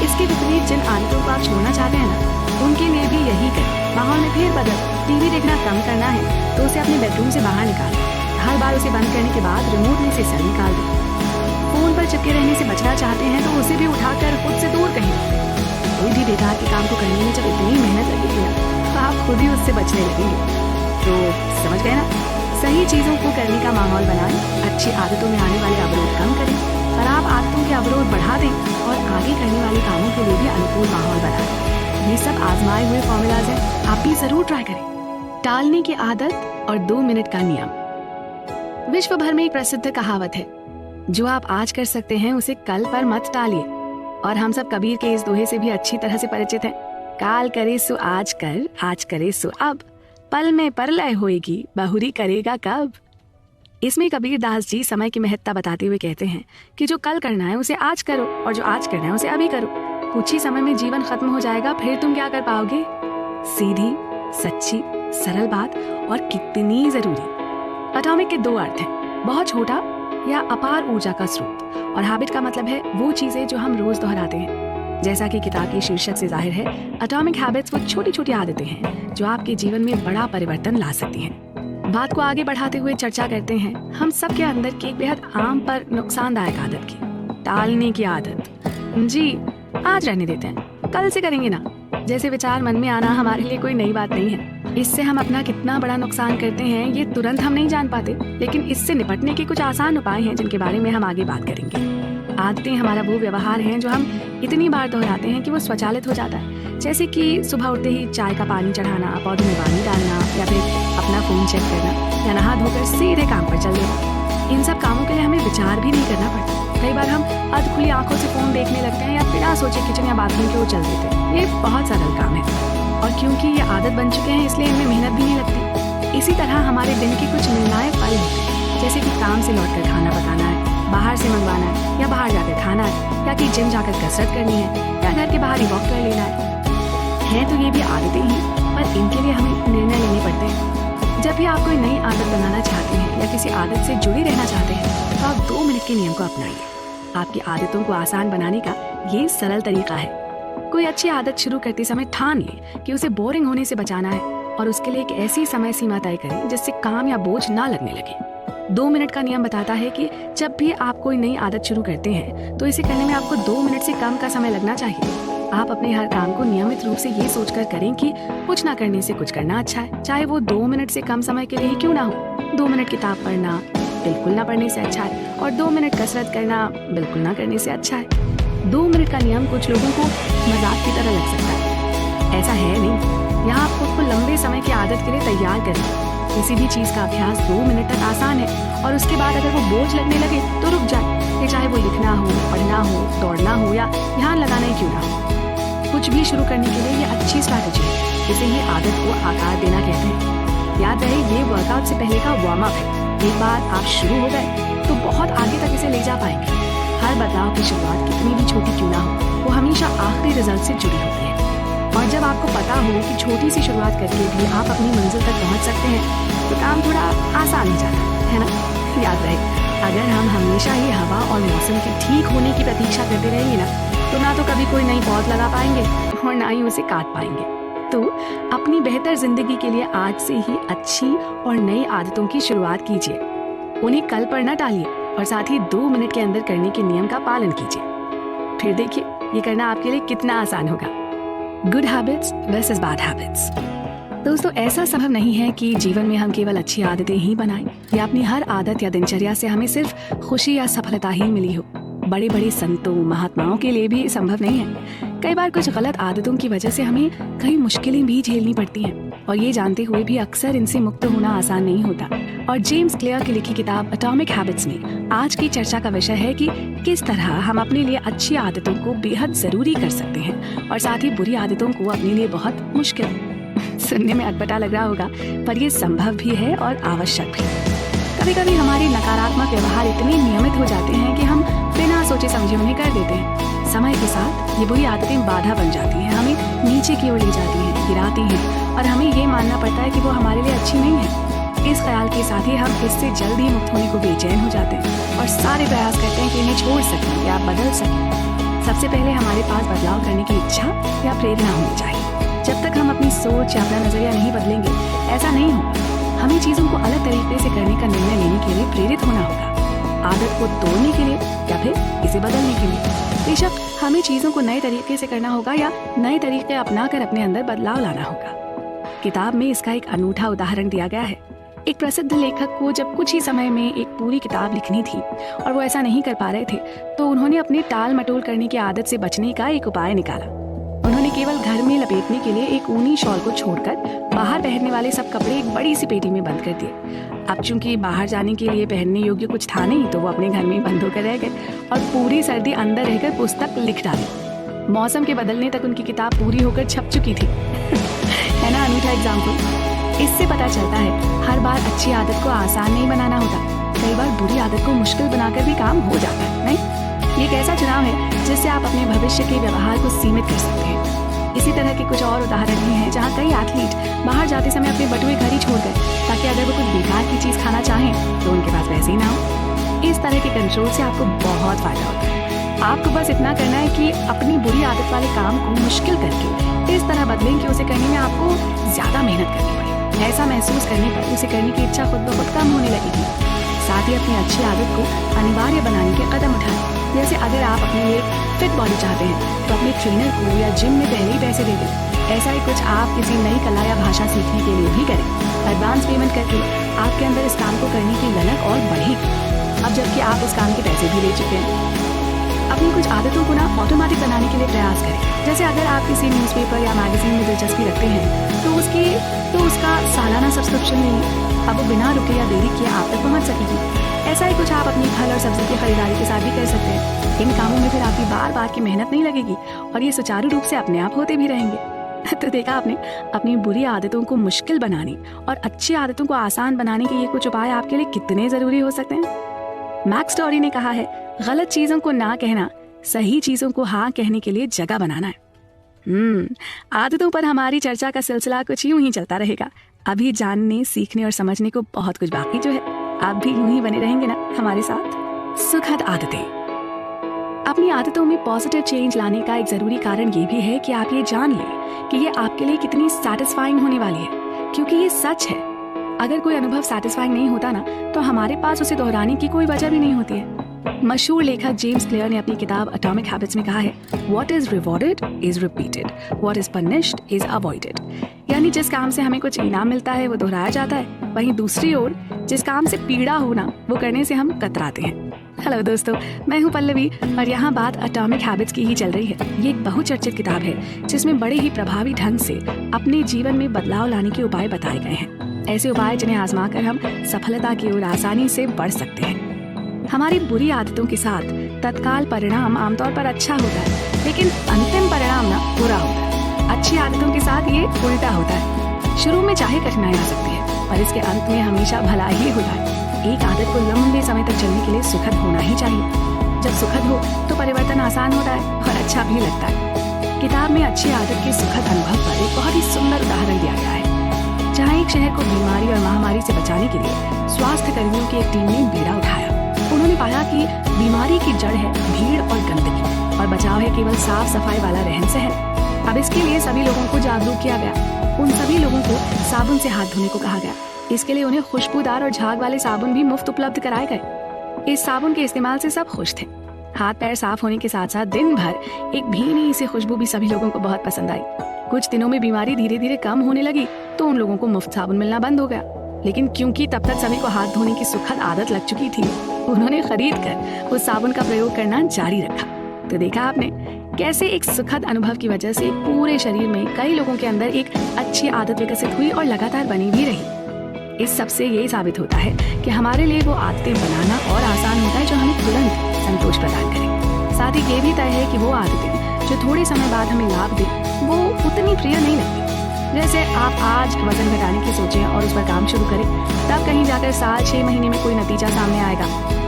इसके विपरीत जिन आदतों को आप छोड़ना चाहते हैं ना, उनके लिए भी यही करें। माहौल में फेर बदल, टीवी देखना कम करना है तो उसे अपने बेडरूम से बाहर निकालें। हर बार उसे बंद करने के बाद रिमोट में से सेल निकाल दें। फोन पर चिपके रहने से बचना चाहते हैं तो उसे भी उठाकर खुद से दूर कहीं। कोई भी बेकार के काम को करने में जब इतनी मेहनत लगेगी ना, तो आप खुद ही उससे बचने लगेंगे। तो समझ गए ना, सही चीजों को करने का माहौल बनाएं, अच्छी आदतों में आने वाले अवरोध कम करें, खराब आदतों के अवरोध बढ़ा दें और आगे करने वाले कामों के लिए भी अनुकूल माहौल बनाएं। ये सब आजमाए हुए फॉर्मूलाज हैं, आप भी जरूर ट्राई करें। टालने की आदत और 2 मिनट का नियम। विश्व भर में एक प्रसिद्ध कहावत है, जो आप आज कर सकते हैं उसे कल पर मत टालिए। और हम सब कबीर के इस दोहे से भी अच्छी तरह से परिचित हैं। काल करे सो आज कर, आज करे सो अब, पल में परलय होएगी, बहुरी करेगा कब। इसमें कबीर दास जी समय की महत्ता बताते हुए कहते हैं कि जो कल करना है उसे आज करो और जो आज करना है उसे अभी करो। कुछ ही समय में जीवन खत्म हो जाएगा, फिर तुम क्या कर पाओगे। सीधी, सच्ची, सरल बात और कितनी जरूरी। एटॉमिक के 2 अर्थ हैं, बहुत छोटा या अपार ऊर्जा का स्रोत, और हैबिट का मतलब है वो चीजें जो हम रोज दोहराते हैं। जैसा कि किताब के शीर्षक से जाहिर है, एटॉमिक हैबिट्स वो छोटी छोटी आदतें हैं जो आपके जीवन में बड़ा परिवर्तन ला सकती हैं। बात को आगे बढ़ाते हुए चर्चा करते हैं हम सब के अंदर की एक बेहद आम पर नुकसानदायक आदत की, टालने की आदत। जी, आज रहने देते हैं, कल से करेंगे ना, जैसे विचार मन में आना हमारे लिए कोई नई बात नहीं है। इससे हम अपना कितना बड़ा नुकसान करते हैं ये तुरंत हम नहीं जान पाते, लेकिन इससे निपटने के कुछ आसान उपाय हैं जिनके बारे में हम आगे बात करेंगे। आदतें हमारा वो व्यवहार है जो हम इतनी बार दोहराते हैं कि वो स्वचालित हो जाता है, जैसे कि सुबह उठते ही चाय का पानी चढ़ाना, पौधों में पानी डालना, या फिर अपना फोन चेक करना, या नहा धोकर सीधे काम पर चल देना। इन सब कामों के लिए हमें विचार भी नहीं करना पड़ता। कई बार हम अध खुली आंखों से फोन देखने लगते हैं या बिना सोचे किचन या बाथरूम की ओर चल देते हैं। ये बहुत सरल काम है और क्योंकि ये आदत बन चुके हैं इसलिए इनमें मेहनत भी नहीं लगती। इसी तरह हमारे दिन के कुछ निर्णायक पल होते हैं, जैसे कि काम से लौटकर खाना पकाना है, बाहर से मंगवाना है या बाहर जाकर खाना है, या कि जिम जाकर कसरत करनी है या घर के बाहर ही वॉक कर लेना है तो ये भी आदतें ही, पर इनके लिए हमें निर्णय लेने पड़ते हैं। जब भी आप कोई नई आदत बनाना चाहते हैं या किसी आदत से जुड़ी रहना चाहते हैं तो आप 2 मिनट के नियम को अपनाइए। आपकी आदतों को आसान बनाने का ये सरल तरीका है। कोई अच्छी आदत शुरू करते समय ठान ले कि उसे बोरिंग होने से बचाना है और उसके लिए एक ऐसी समय सीमा तय करें जिससे काम या बोझ ना लगने लगे। 2 मिनट का नियम बताता है कि जब भी आप कोई नई आदत शुरू करते हैं तो इसे करने में आपको 2 मिनट से कम का समय लगना चाहिए। आप अपने हर काम को नियमित रूप से ये सोचकर करें कि कुछ ना करने से कुछ करना अच्छा है, चाहे वो 2 मिनट से कम समय के लिए ही क्यों ना हो। 2 मिनट किताब पढ़ना बिल्कुल ना पढ़ने से अच्छा है और 2 मिनट कसरत करना बिल्कुल ना करने से अच्छा है। 2 मिनट का नियम कुछ लोगों को मजाक की तरह लग सकता है, ऐसा है नहीं। यहाँ आप खुद को लंबे समय की आदत के लिए तैयार करें। किसी भी चीज का अभ्यास 2 मिनट तक आसान है और उसके बाद अगर वो बोझ लगने लगे तो रुक जाए। ये चाहे वो लिखना हो, पढ़ना हो, दौड़ना हो या ध्यान लगाना ही क्यों ना हो। कुछ भी शुरू करने के लिए ये अच्छी स्ट्रैटेजी है, इसे ये आदत को आकार देना कहते हैं। याद रहे ये वर्कआउट से पहले का वार्म अप है। एक बार आप शुरू हो गए तो बहुत आगे तक इसे ले जा पाएंगे। हर बदलाव की शुरुआत कितनी भी छोटी क्यों ना हो, वो हमेशा आखिरी रिजल्ट से जुड़ी होती है। और जब आपको पता हो कि छोटी सी शुरुआत करके भी आप अपनी मंजिल तक पहुंच सकते हैं, तो काम थोड़ा आसान हो जाता है ना। याद रहे, अगर हम हमेशा ही हवा और मौसम के ठीक होने की प्रतीक्षा करते रहेंगे ना, तो ना तो कभी कोई नई पौध लगा पाएंगे और ना ही उसे काट पाएंगे। तो अपनी बेहतर जिंदगी के लिए आज से ही अच्छी और नई आदतों की शुरुआत कीजिए। उन्हें कल पर न टालिए और साथ ही 2 मिनट के अंदर करने के नियम का पालन कीजिए। फिर देखिए ये करना आपके लिए कितना आसान होगा। Good habits versus bad habits. दोस्तों, ऐसा संभव नहीं है कि जीवन में हम केवल अच्छी आदतें ही बनाएं या अपनी हर आदत या दिनचर्या से हमें सिर्फ खुशी या सफलता ही मिली हो। बड़े बड़े संतों महात्माओं के लिए भी संभव नहीं है। कई बार कुछ गलत आदतों की वजह से हमें कई मुश्किलें भी झेलनी पड़ती हैं और ये जानते हुए भी अक्सर इनसे मुक्त होना आसान नहीं होता। और जेम्स क्लियर की लिखी किताब एटॉमिक हैबिट्स में आज की चर्चा का विषय है कि किस तरह हम अपने लिए अच्छी आदतों को बेहद जरूरी कर सकते हैं और साथ ही बुरी आदतों को अपने लिए बहुत मुश्किल। सुनने में अटपटा लग रहा होगा, पर ये संभव भी है और आवश्यक भी। कभी कभी हमारे नकारात्मक व्यवहार इतने नियमित हो जाते हैं कि हम बिना सोचे समझे उन्हें कर देते हैं। समय के साथ ये बुरी आदतें बाधा बन जाती हैं, हमें नीचे की ओर ले जाती हैं, गिराती हैं और हमें ये मानना पड़ता है कि वो हमारे लिए अच्छी नहीं है। इस ख्याल के साथ ही हम इससे जल्द ही मुक्त होने को बेचैन हो जाते हैं और सारे प्रयास करते हैं कि इन्हें छोड़ सकें या बदल सकें। सबसे पहले हमारे पास बदलाव करने की इच्छा या प्रेरणा होनी चाहिए। जब तक हम अपनी सोच या अपना नजरिया नहीं बदलेंगे, ऐसा नहीं होगा। हमें चीजों को अलग तरीके से करने का निर्णय लेने के लिए प्रेरित होना होगा, आदत को तोड़ने के लिए या फिर इसे बदलने के लिए। बेशक हमें चीजों को नए तरीके से करना होगा या नए तरीके अपनाकर अपने अंदर बदलाव लाना होगा। किताब में इसका एक अनूठा उदाहरण दिया गया है। एक प्रसिद्ध लेखक को जब कुछ ही समय में एक पूरी किताब लिखनी थी और वो ऐसा नहीं कर पा रहे थे, तो उन्होंने अपनी टाल मटोल करने की आदत से बचने का एक उपाय निकाला। उन्होंने केवल घर में लपेटने के लिए एक ऊनी शॉल को छोड़कर बाहर पहनने वाले सब कपड़े एक बड़ी सी पेटी में बंद कर दिए। अब चूंकि बाहर जाने के लिए पहनने योग्य कुछ था नहीं, तो वो अपने घर में ही बंद होकर रह गए और पूरी सर्दी अंदर रहकर पुस्तक लिख डाली। मौसम के बदलने तक उनकी किताब पूरी होकर छप चुकी थी। है ना अनूठा एग्जाम्पल। इससे पता चलता है हर बार अच्छी आदत को आसान नहीं बनाना होता, कई बार बुरी आदत को मुश्किल बनाकर भी काम हो जाता है। नहीं, ये एक ऐसा चुनाव है जिससे आप अपने भविष्य के व्यवहार को सीमित कर सकते हैं। इसी तरह के कुछ और उदाहरण भी हैं जहाँ कई एथलीट बाहर जाते समय अपने बटुए घर ही छोड़ गए, ताकि अगर वो कुछ बेकार की चीज खाना चाहें तो उनके पास वैसे ही ना हो। इस तरह के कंट्रोल से आपको बहुत फायदा होता है। आपको बस इतना करना है कि अपनी बुरी आदत वाले काम को मुश्किल करके इस तरह बदलें कि उसे करने में आपको ज्यादा मेहनत करनी पड़े। ऐसा महसूस करने पर उसे करने की इच्छा खुद ब खुद कम होने लगेगी। साथ ही अपनी अच्छी आदत को अनिवार्य बनाने के कदम उठाएं। जैसे अगर आप अपने लिए फिट बॉडी चाहते हैं, तो अपने ट्रेनर को या जिम में पहले ही पैसे दे दें। ऐसा ही कुछ आप किसी नई कला या भाषा सीखने के लिए भी करें। एडवांस पेमेंट करके आपके अंदर इस काम को करने की ललक और बढ़ेगी। अब जबकि आप उस काम के पैसे भी ले चुके हैं, अपनी कुछ आदतों को ना ऑटोमेटिक बनाने के लिए प्रयास करें। जैसे अगर आप किसी न्यूज़पेपर या मैगजीन में दिलचस्पी रखते हैं, तो उसका सालाना सब्सक्रिप्शन लें। अब वो बिना रुके या देरी किए आप तक पहुंच सकेगी। ऐसा ही कुछ आप अपनी फल और सब्जी की खरीदारी के साथ भी कर सकते हैं। इन कामों में फिर आपकी बार बार की मेहनत नहीं लगेगी और ये सुचारू रूप से अपने आप होते भी रहेंगे। तो देखा आपने, अपनी बुरी आदतों को मुश्किल बनाने और अच्छी आदतों को आसान बनाने के ये कुछ उपाय आपके लिए कितने जरूरी हो सकते हैं। मैक्स टॉरी ने कहा है, गलत चीजों को ना कहना सही चीजों को हाँ कहने के लिए जगह बनाना है। आदतों पर हमारी चर्चा का सिलसिला कुछ यूं ही चलता रहेगा। अभी जानने, सीखने और समझने को बहुत कुछ बाकी जो है। आप भी यूं ही बने रहेंगे ना हमारे साथ। सुखद आदतें। अपनी आदतों में पॉजिटिव चेंज लाने का एक जरूरी कारण ये भी है कि आप ये जान लें कि ये आपके लिए कितनी सैटिस्फाइंग होने वाली है, क्योंकि ये सच है। अगर कोई अनुभव सैटिस्फाइंग नहीं होता ना, तो हमारे पास उसे दोहराने की कोई वजह भी नहीं होती है। मशहूर लेखक जेम्स क्लियर ने अपनी किताब एटॉमिक हैबिट्स में कहा है, what is rewarded is repeated, what is punished is avoided. यानी जिस काम से हमें कुछ इनाम मिलता है वो दोहराया जाता है, वहीं दूसरी ओर जिस काम से पीड़ा होना वो करने से हम कतराते हैं। हेलो दोस्तों, मैं हूं पल्लवी और यहाँ बात एटॉमिक हैबिट्स की ही चल रही है। ये एक बहुचर्चित किताब है जिसमें बड़े ही प्रभावी ढंग से अपने जीवन में बदलाव लाने के उपाय बताए गए हैं। ऐसे उपाय जिन्हें आजमाकर हम सफलता की ओर आसानी से बढ़ सकते हैं। हमारी बुरी आदतों के साथ तत्काल परिणाम आमतौर पर अच्छा होता है, लेकिन अंतिम परिणाम ना बुरा होता है। अच्छी आदतों के साथ ये उल्टा होता है। शुरू में चाहे कठिनाई आ सकती है, पर इसके अंत में हमेशा भला ही होता है। एक आदत को लंबे समय तक चलने के लिए सुखद होना ही चाहिए। जब सुखद हो तो परिवर्तन आसान होता है और अच्छा भी लगता है। किताब में अच्छी आदत के सुखद अनुभव पर एक बहुत ही सुंदर उदाहरण दिया गया है, जहाँ एक शहर को बीमारी और महामारी से बचाने के लिए स्वास्थ्य कर्मियों की एक टीम ने बीड़ा उठाया। उन्होंने पाया कि बीमारी की जड़ है भीड़ और गंदगी और बचाव है केवल साफ सफाई वाला रहन सहन। अब इसके लिए सभी लोगों को जागरूक किया गया। उन सभी लोगों को साबुन से हाथ धोने को कहा गया। इसके लिए उन्हें खुशबूदार और झाग वाले साबुन भी मुफ्त उपलब्ध कराए गए। इस साबुन के इस्तेमाल से सब खुश थे। हाथ पैर साफ होने के साथ साथ दिन भर एक भीनी सी खुशबू भी सभी लोगों को बहुत पसंद आई। कुछ दिनों में बीमारी धीरे धीरे कम होने लगी तो उन लोगों को मुफ्त साबुन मिलना बंद हो गया। लेकिन क्योंकि तब तक सभी को हाथ धोने की सुखद आदत लग चुकी थी, उन्होंने खरीद कर उस साबुन का प्रयोग करना जारी रखा। तो देखा आपने कैसे एक सुखद अनुभव की वजह से पूरे शरीर में कई लोगों के अंदर एक अच्छी आदत विकसित हुई और लगातार बनी भी रही। इस सब से यही साबित होता है कि हमारे लिए वो आदतें बनाना और आसान होता है जो हमें तुरंत संतोष प्रदान करें। साथ ही ये भी तय है कि वो आदतें जो थोड़े समय बाद हमें लाभ दें वो उतनी प्रिय नहीं लगती। जैसे आप आज वजन घटाने की सोचें और उस पर काम शुरू करें, तब कहीं जाकर साल 6 महीने में कोई नतीजा सामने आएगा।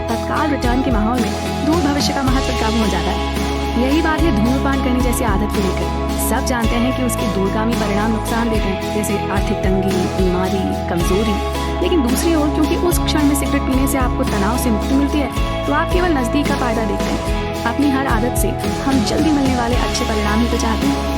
तत्काल रिटर्न के माहौल में दूर भविष्य का महत्व कम हो जाता है। यही बात है धूम्रपान करने जैसी आदत को लेकर। सब जानते हैं कि उसके दूरगामी परिणाम नुकसान देते हैं, जैसे आर्थिक तंगी, बीमारी, कमजोरी। लेकिन दूसरी ओर क्योंकि उस क्षण में सिगरेट पीने से आपको तनाव से मुक्ति मिलती है, तो आप केवल नजदीक का फायदा देखते हैं। अपनी हर आदत से हम जल्दी मिलने वाले अच्छे परिणाम ही तो चाहते हैं।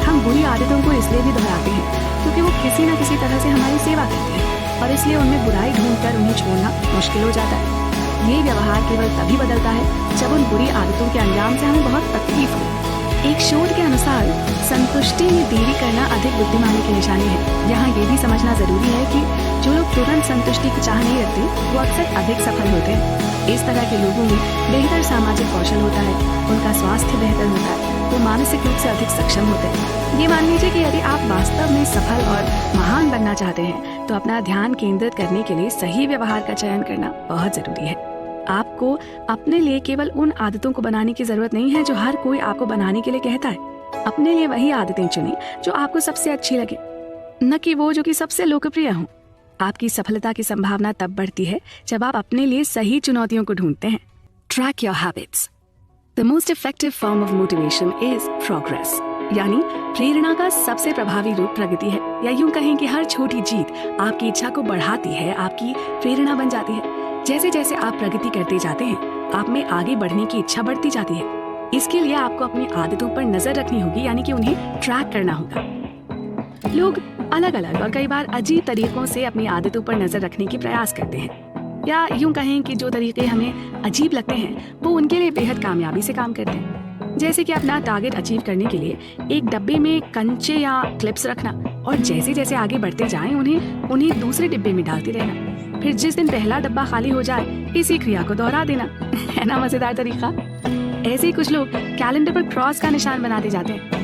हम बुरी आदतों को इसलिए भी दोहराते हैं क्योंकि वो किसी न किसी तरह से हमारी सेवा करती हैं और इसलिए उनमें बुराई ढूंढकर उन्हें छोड़ना मुश्किल हो जाता है। ये व्यवहार केवल तभी बदलता है जब उन बुरी आदतों के अंजाम से हमें बहुत तकलीफ हो। एक शोध के अनुसार संतुष्टि में देरी करना अधिक बुद्धिमानी की निशानी है। यहाँ ये भी समझना जरूरी है कि जो लोग तुरंत संतुष्टि की चाह नहीं रखते वो अक्सर अधिक सफल होते हैं। इस तरह के लोगों में बेहतर सामाजिक कौशल होता है, उनका स्वास्थ्य बेहतर होता है, वो मानसिक रूप से अधिक सक्षम होते हैं। ये मान लीजिए कि यदि आप वास्तव में सफल और महान बनना चाहते हैं तो अपना ध्यान केंद्रित करने के लिए सही व्यवहार का चयन करना बहुत जरूरी है। आपको अपने लिए केवल उन आदतों को बनाने की जरूरत नहीं है जो हर कोई आपको बनाने के लिए कहता है। अपने लिए वही आदतें चुनें जो आपको सबसे अच्छी लगे, न कि वो जो कि सबसे लोकप्रिय हों। आपकी सफलता की संभावना तब बढ़ती है जब आप अपने लिए सही चुनौतियों को ढूंढते हैं। Track your habits. The most effective form of motivation is progress, यानी प्रेरणा का सबसे प्रभावी रूप प्रगति है। या यूं कहें कि हर छोटी जीत आपकी इच्छा को बढ़ाती है, आपकी प्रेरणा बन जाती है। जैसे जैसे आप प्रगति करते जाते हैं, आप में आगे बढ़ने की इच्छा बढ़ती जाती है। इसके लिए आपको अपनी आदतों पर नजर रखनी होगी, यानी कि उन्हें ट्रैक करना होगा। लोग अलग अलग और कई बार अजीब तरीकों से अपनी आदतों पर नजर रखने की प्रयास करते हैं, या यूं कहें कि जो तरीके हमें अजीब लगते हैं वो उनके लिए बेहद कामयाबी से काम करते हैं। जैसे कि अपना टारगेट अचीव करने के लिए एक डब्बे में कंचे या क्लिप्स रखना और जैसे जैसे आगे बढ़ते जाएं उन्हें दूसरे डिब्बे में डालते रहना। फिर जिस दिन पहला डब्बा खाली हो जाए इसी क्रिया को दोहरा देना। है ना मजेदार तरीका? ऐसे ही कुछ लोग कैलेंडर पर क्रॉस का निशान बनाते जाते हैं।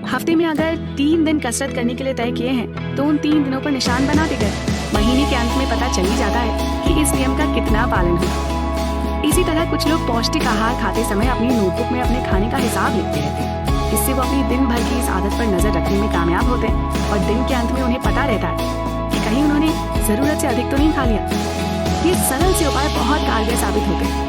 हफ्ते में अगर 3 दिन कसरत करने के लिए तय किए हैं तो उन 3 दिनों पर निशान बना देकर महीने के अंत में पता चल ही जाता है कि इस नियम का कितना पालन हुआ। इसी तरह कुछ लोग पौष्टिक आहार खाते समय अपनी नोटबुक में अपने खाने का हिसाब लिखते रहते हैं। इससे वो अपनी दिन भर की इस आदत पर नजर रखने में कामयाब होते हैं और दिन के अंत में उन्हें पता रहता है कि कहीं उन्होंने जरूरत से अधिक तो नहीं खा लिया। ये सरल से उपाय बहुत कारगर साबित होते हैं।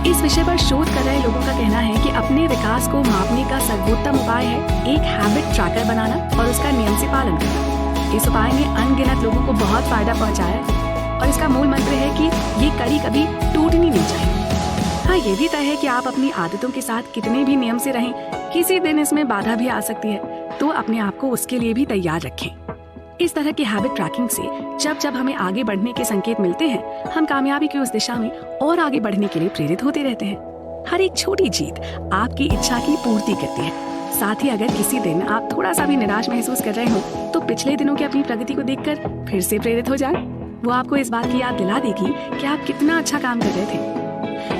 इस विषय पर शोध कर रहे लोगों का कहना है कि अपने विकास को मापने का सर्वोत्तम उपाय है एक हैबिट ट्रैकर बनाना और उसका नियम से पालन करना। इस उपाय ने अनगिनत लोगों को बहुत फायदा पहुंचाया है और इसका मूल मंत्र है कि ये कड़ी कभी टूटनी नहीं चाहिए। हाँ, ये भी तय है कि आप अपनी आदतों के साथ कितने भी नियम से रहें, किसी दिन इसमें बाधा भी आ सकती है, तो अपने आप को उसके लिए भी तैयार रखें। इस तरह की हैबिट ट्रैकिंग से जब जब हमें आगे बढ़ने के संकेत मिलते हैं, हम कामयाबी की उस दिशा में और आगे बढ़ने के लिए प्रेरित होते रहते हैं। हर एक छोटी जीत आपकी इच्छा की पूर्ति करती है। साथ ही अगर किसी दिन आप थोड़ा सा भी निराश महसूस कर रहे हो तो पिछले दिनों की अपनी प्रगति को देखकर फिर से प्रेरित हो जाए। वो आपको इस बात की याद दिला देगी कि आप कितना अच्छा काम कर रहे थे।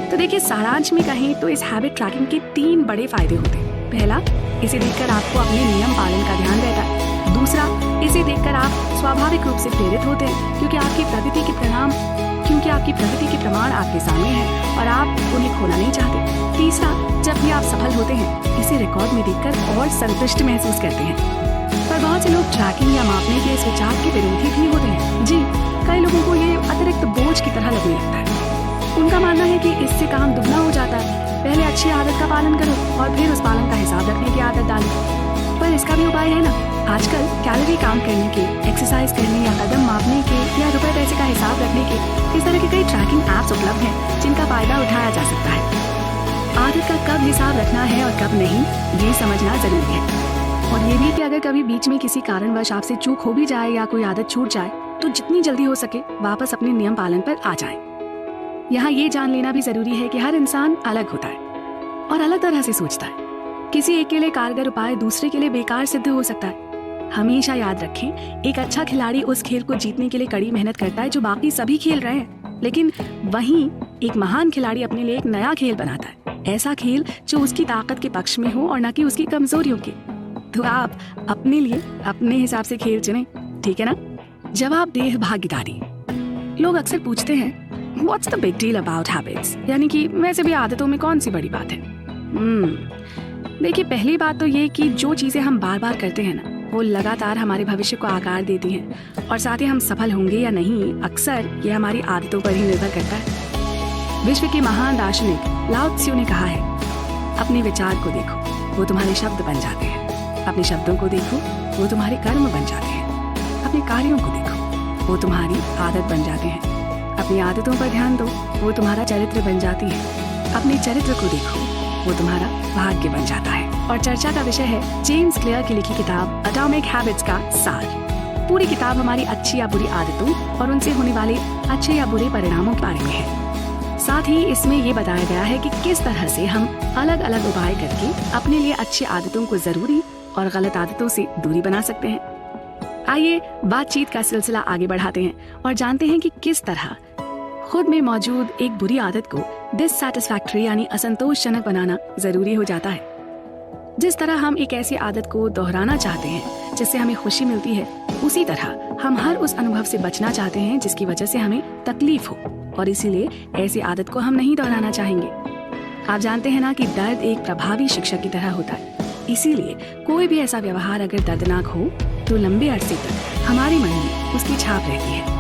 तो देखिए, सारांश में कहें तो इस हैबिट ट्रैकिंग के 3 बड़े फायदे होते हैं। पहला, इसे देखकर आपको अपने नियम पालन का ध्यान रहता है। दूसरा, इसे देखकर आप स्वाभाविक रूप से प्रेरित होते हैं क्योंकि आपकी प्रगति के प्रमाण आपके सामने हैं और आप उन्हें खोना नहीं चाहते। तीसरा, जब भी आप सफल होते हैं इसे रिकॉर्ड में देखकर और संतुष्ट महसूस करते हैं। पर बहुत से लोग ट्रैकिंग या मापने के इस विचार के विरोधी भी होते हैं। जी, कई लोगों को ये अतिरिक्त बोझ की तरह लगने लगता है। उनका मानना है कि इससे काम दुगना हो जाता है। पहले अच्छी आदत का पालन करो और फिर उस पालन का हिसाब रखने की आदत डालो। पर इसका भी उपाय है ना। आजकल कैलोरी काउंट करने के, एक्सरसाइज करने या कदम मापने के या रुपए पैसे का हिसाब रखने के इस तरह के कई ट्रैकिंग ऐप्स उपलब्ध हैं जिनका फायदा उठाया जा सकता है। आदत का कब हिसाब रखना है और कब नहीं, ये समझना जरूरी है। और ये भी कि अगर कभी बीच में किसी कारणवश आपसे चूक हो भी जाए या कोई आदत छूट जाए तो जितनी जल्दी हो सके वापस अपने नियम पालन पर आ जाएं। यहाँ ये जान लेना भी जरूरी है कि हर इंसान अलग होता है और अलग तरह से सोचता है। किसी एक के लिए कारगर उपाय दूसरे के लिए बेकार सिद्ध हो सकता है। हमेशा याद रखें, एक अच्छा खिलाड़ी उस खेल को जीतने के लिए कड़ी मेहनत करता है जो बाकी सभी खेल रहे हैं, लेकिन वहीं एक महान खिलाड़ी अपने लिए एक नया खेल बनाता है, ऐसा खेल जो उसकी ताकत के पक्ष में हो और न कि उसकी कमजोरियों के। तो आप अपने लिए अपने हिसाब से खेल चुनें, ठीक है ना। जवाबदेह भागीदारी। लोग अक्सर पूछते हैं what's the big deal about habits, यानी कि वैसे भी आदतों में कौन सी बड़ी बात है। देखिए, पहली बात तो ये कि जो चीजें हम बार बार करते हैं ना, वो लगातार हमारे भविष्य को आकार देती हैं और साथ ही हम सफल होंगे या नहीं, अक्सर ये हमारी आदतों पर ही निर्भर करता है। विश्व के महान दार्शनिक लाओ त्से ने कहा है, अपने विचार को देखो, वो तुम्हारे शब्द बन जाते हैं। अपने शब्दों को देखो, वो तुम्हारे कर्म बन जाते हैं। अपने कार्यों को देखो, वो तुम्हारी आदत बन जाते हैं। अपनी आदतों पर ध्यान दो, वो तुम्हारा चरित्र बन जाती है। अपने चरित्र को देखो, वो तुम्हारा भाग्य बन जाता है। और चर्चा का विषय है जेम्स क्लियर की लिखी किताब एटॉमिक हैबिट्स का सार। पूरी किताब हमारी अच्छी या बुरी आदतों और उनसे होने वाले अच्छे या बुरे परिणामों के बारे में है। साथ ही इसमें ये बताया गया है कि किस तरह से हम अलग अलग उपाय करके अपने लिए अच्छी आदतों को जरूरी और गलत आदतों से दूरी बना सकते हैं। आइए बातचीत का सिलसिला आगे बढ़ाते हैं और जानते हैं कि किस तरह खुद में मौजूद एक बुरी आदत को डिससैटिस्फैक्टरी यानी असंतोषजनक बनाना जरूरी हो जाता है। जिस तरह हम एक ऐसी आदत को दोहराना चाहते हैं जिससे हमें खुशी मिलती है, उसी तरह हम हर उस अनुभव से बचना चाहते हैं जिसकी वजह से हमें तकलीफ हो, और इसीलिए ऐसी आदत को हम नहीं दोहराना चाहेंगे। आप जानते हैं ना कि दर्द एक प्रभावी शिक्षक की तरह होता है। इसीलिए कोई भी ऐसा व्यवहार अगर दर्दनाक हो तो लंबे अरसे तक हमारे मन में उसकी छाप रहती है।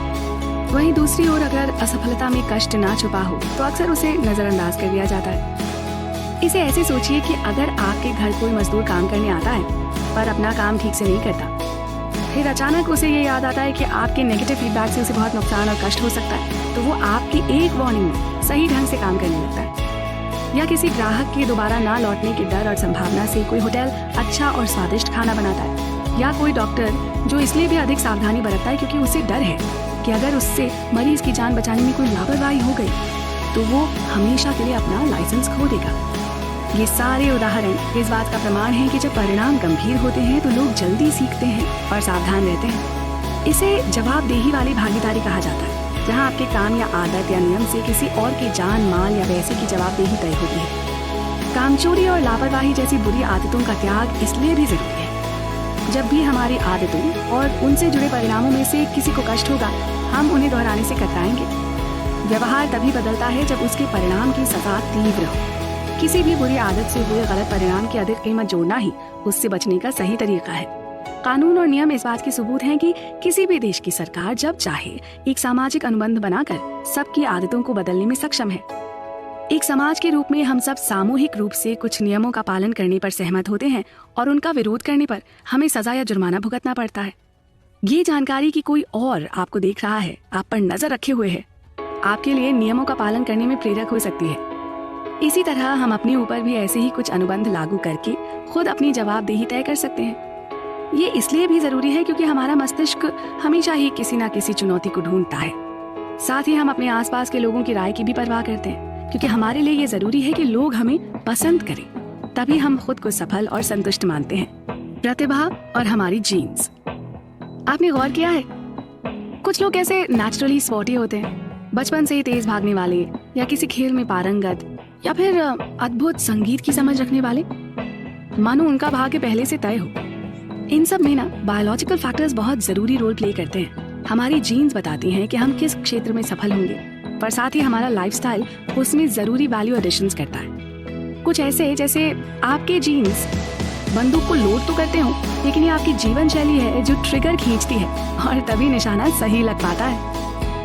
वहीं दूसरी ओर अगर असफलता में कष्ट ना छुपा हो तो अक्सर उसे नजरअंदाज कर दिया जाता है। इसे ऐसे सोचिए कि अगर आपके घर कोई मजदूर काम करने आता है पर अपना काम ठीक से नहीं करता, फिर अचानक उसे ये याद आता है कि आपके नेगेटिव फीडबैक से उसे बहुत नुकसान और कष्ट हो सकता है, तो वो आपकी एक वार्निंग में सही ढंग से काम करने लगता है। या किसी ग्राहक के दोबारा ना लौटने के डर और संभावना से कोई होटल अच्छा और स्वादिष्ट खाना बनाता है। या कोई डॉक्टर जो इसलिए भी अधिक सावधानी बरतता है क्योंकि उसे डर है कि अगर उससे मरीज की जान बचाने में कोई लापरवाही हो गई तो वो हमेशा के लिए अपना लाइसेंस खो देगा। ये सारे उदाहरण इस बात का प्रमाण है कि जब परिणाम गंभीर होते हैं तो लोग जल्दी सीखते हैं और सावधान रहते हैं। इसे जवाबदेही वाली भागीदारी कहा जाता है, जहां आपके काम या आदत या नियम से किसी और के जान, माल या पैसे की जवाबदेही तय होती है। कामचोरी और लापरवाही जैसी बुरी आदतों का त्याग इसलिए भी जरूरी है। जब भी हमारी आदतों और उनसे जुड़े परिणामों में से किसी को कष्ट होगा, हम उन्हें दोहराने से कतराएंगे। व्यवहार तभी बदलता है जब उसके परिणाम की सजा तीव्र हो। किसी भी बुरी आदत से हुए गलत परिणाम की अधिक कीमत जोड़ना ही उससे बचने का सही तरीका है। कानून और नियम इस बात के सबूत हैं कि किसी भी देश की सरकार जब चाहे एक सामाजिक अनुबंध बनाकर सबकी आदतों को बदलने में सक्षम है। एक समाज के रूप में हम सब सामूहिक रूप से कुछ नियमों का पालन करने पर सहमत होते हैं और उनका विरोध करने पर हमें सजा या जुर्माना भुगतना पड़ता है। ये जानकारी कि कोई और आपको देख रहा है, आप पर नजर रखे हुए है, आपके लिए नियमों का पालन करने में प्रेरक हो सकती है। इसी तरह हम अपने ऊपर भी ऐसे ही कुछ अनुबंध लागू करके खुद अपनी जवाबदेही तय कर सकते हैं। ये इसलिए भी जरूरी है क्योंकि हमारा मस्तिष्क हमेशा ही किसी न किसी चुनौती को ढूंढता है। साथ ही हम अपने आसपास के लोगों की राय की भी परवाह करते हैं, क्योंकि हमारे लिए ये जरूरी है कि लोग हमें पसंद करें, तभी हम खुद को सफल और संतुष्ट मानते हैं। प्रतिभा और हमारी जीन्स। आपने गौर किया है, कुछ लोग ऐसे नेचुरली स्पोर्टी होते हैं, बचपन से ही तेज भागने वाले, या किसी खेल में पारंगत, या फिर अद्भुत संगीत की समझ रखने वाले, मानो उनका भाग्य पहले से तय हो। इन सब में ना बायोलॉजिकल फैक्टर्स बहुत जरूरी रोल प्ले करते हैं। हमारी जीन्स बताती हैं कि हम किस क्षेत्र में सफल होंगे, पर साथ ही हमारा लाइफस्टाइल उसमें जरूरी वैल्यू एडिशंस करता है। कुछ ऐसे जैसे आपके जीन्स बंदूक को लोड तो करते हो, लेकिन ये आपकी जीवन शैली है जो ट्रिगर खींचती है और तभी निशाना सही लग पाता है।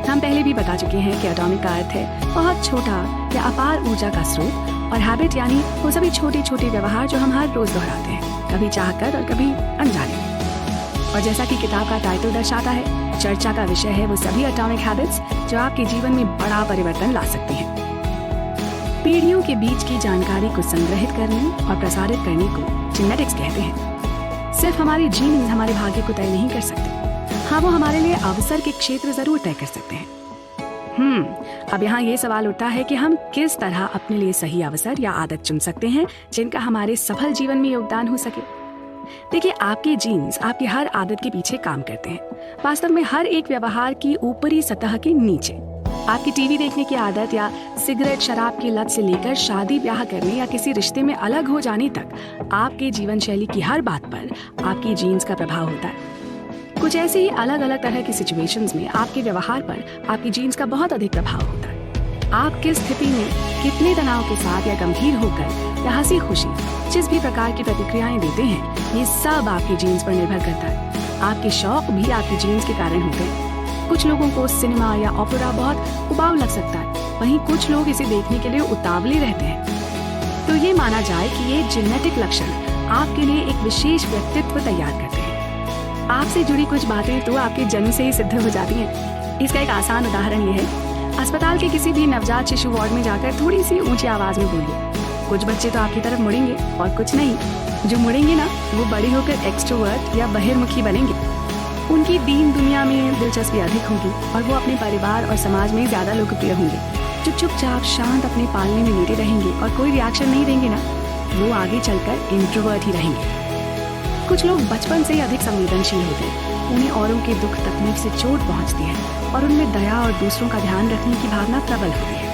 हम पहले भी बता चुके हैं कि एटॉमिक का अर्थ है बहुत छोटा या अपार ऊर्जा का स्रोत, और हैबिट यानी वो सभी छोटे छोटे व्यवहार जो हम हर रोज दोहराते हैं, कभी चाहकर और कभी अनजाने। और जैसा कि किताब का टाइटल दर्शाता है, चर्चा का विषय है वो सभी एटॉमिक हैबिट्स जो आपके जीवन में बड़ा परिवर्तन ला सकती हैं। पीढ़ियों के बीच की जानकारी को संग्रहित करने और प्रसारित करने को जेनेटिक्स कहते हैं। सिर्फ हमारे जीन्स हमारे भाग्य को तय नहीं कर सकते, हाँ वो हमारे लिए अवसर के क्षेत्र जरूर तय कर सकते हैं। अब यहाँ ये सवाल उठता है कि हम किस तरह अपने लिए सही अवसर या आदत चुन सकते हैं जिनका हमारे सफल जीवन में योगदान हो सके। देखिए, आपके जीन्स आपकी हर आदत के पीछे काम करते हैं, वास्तव में हर एक व्यवहार की ऊपरी सतह के नीचे। आपकी टीवी देखने की आदत या सिगरेट शराब की लत से लेकर शादी ब्याह करने या किसी रिश्ते में अलग हो जाने तक आपके जीवन शैली की हर बात पर आपकी जीन्स का प्रभाव होता है। कुछ ऐसे ही अलग अलग तरह की सिचुएशंस में आपके व्यवहार पर आपकी जीन्स का बहुत अधिक प्रभाव होता है। आप किस स्थिति में कितने तनाव के साथ या गंभीर होकर या हंसी खुशी जिस भी प्रकार की प्रतिक्रियाएं देते हैं, ये सब आपकी जीन्स पर निर्भर करता है। आपके शौक भी आपकी जीन्स के कारण होते हैं। कुछ लोगों को सिनेमा या ओपेरा बहुत उबाऊ लग सकता है, वहीं कुछ लोग इसे देखने के लिए उतावले रहते हैं। तो ये माना जाए कि ये जेनेटिक लक्षण आपके लिए एक विशेष व्यक्तित्व तैयार करते हैं। आपसे जुड़ी कुछ बातें तो आपके जन्म से ही सिद्ध हो जाती हैं। इसका एक आसान उदाहरण ये है, अस्पताल के किसी भी नवजात शिशु वार्ड में जाकर थोड़ी सी ऊंची आवाज में बोलिए। कुछ बच्चे तो आपकी तरफ मुड़ेंगे और कुछ नहीं। जो मुड़ेंगे ना, वो बड़ी होकर एक्सट्रोवर्ट या बहिर्मुखी बनेंगे। उनकी दीन दुनिया में दिलचस्पी अधिक होगी और वो अपने परिवार और समाज में ज्यादा लोकप्रिय होंगे। जो चुपचाप शांत अपने पालने में लेटे रहेंगे और कोई रिएक्शन नहीं देंगे ना, वो आगे चलकर इंट्रोवर्ट ही रहेंगे। कुछ लोग बचपन से ही अधिक संवेदनशील होते हैं, उन्हें औरों के दुख तकलीफ से चोट पहुंचती है और उनमें दया और दूसरों का ध्यान रखने की भावना प्रबल होती है।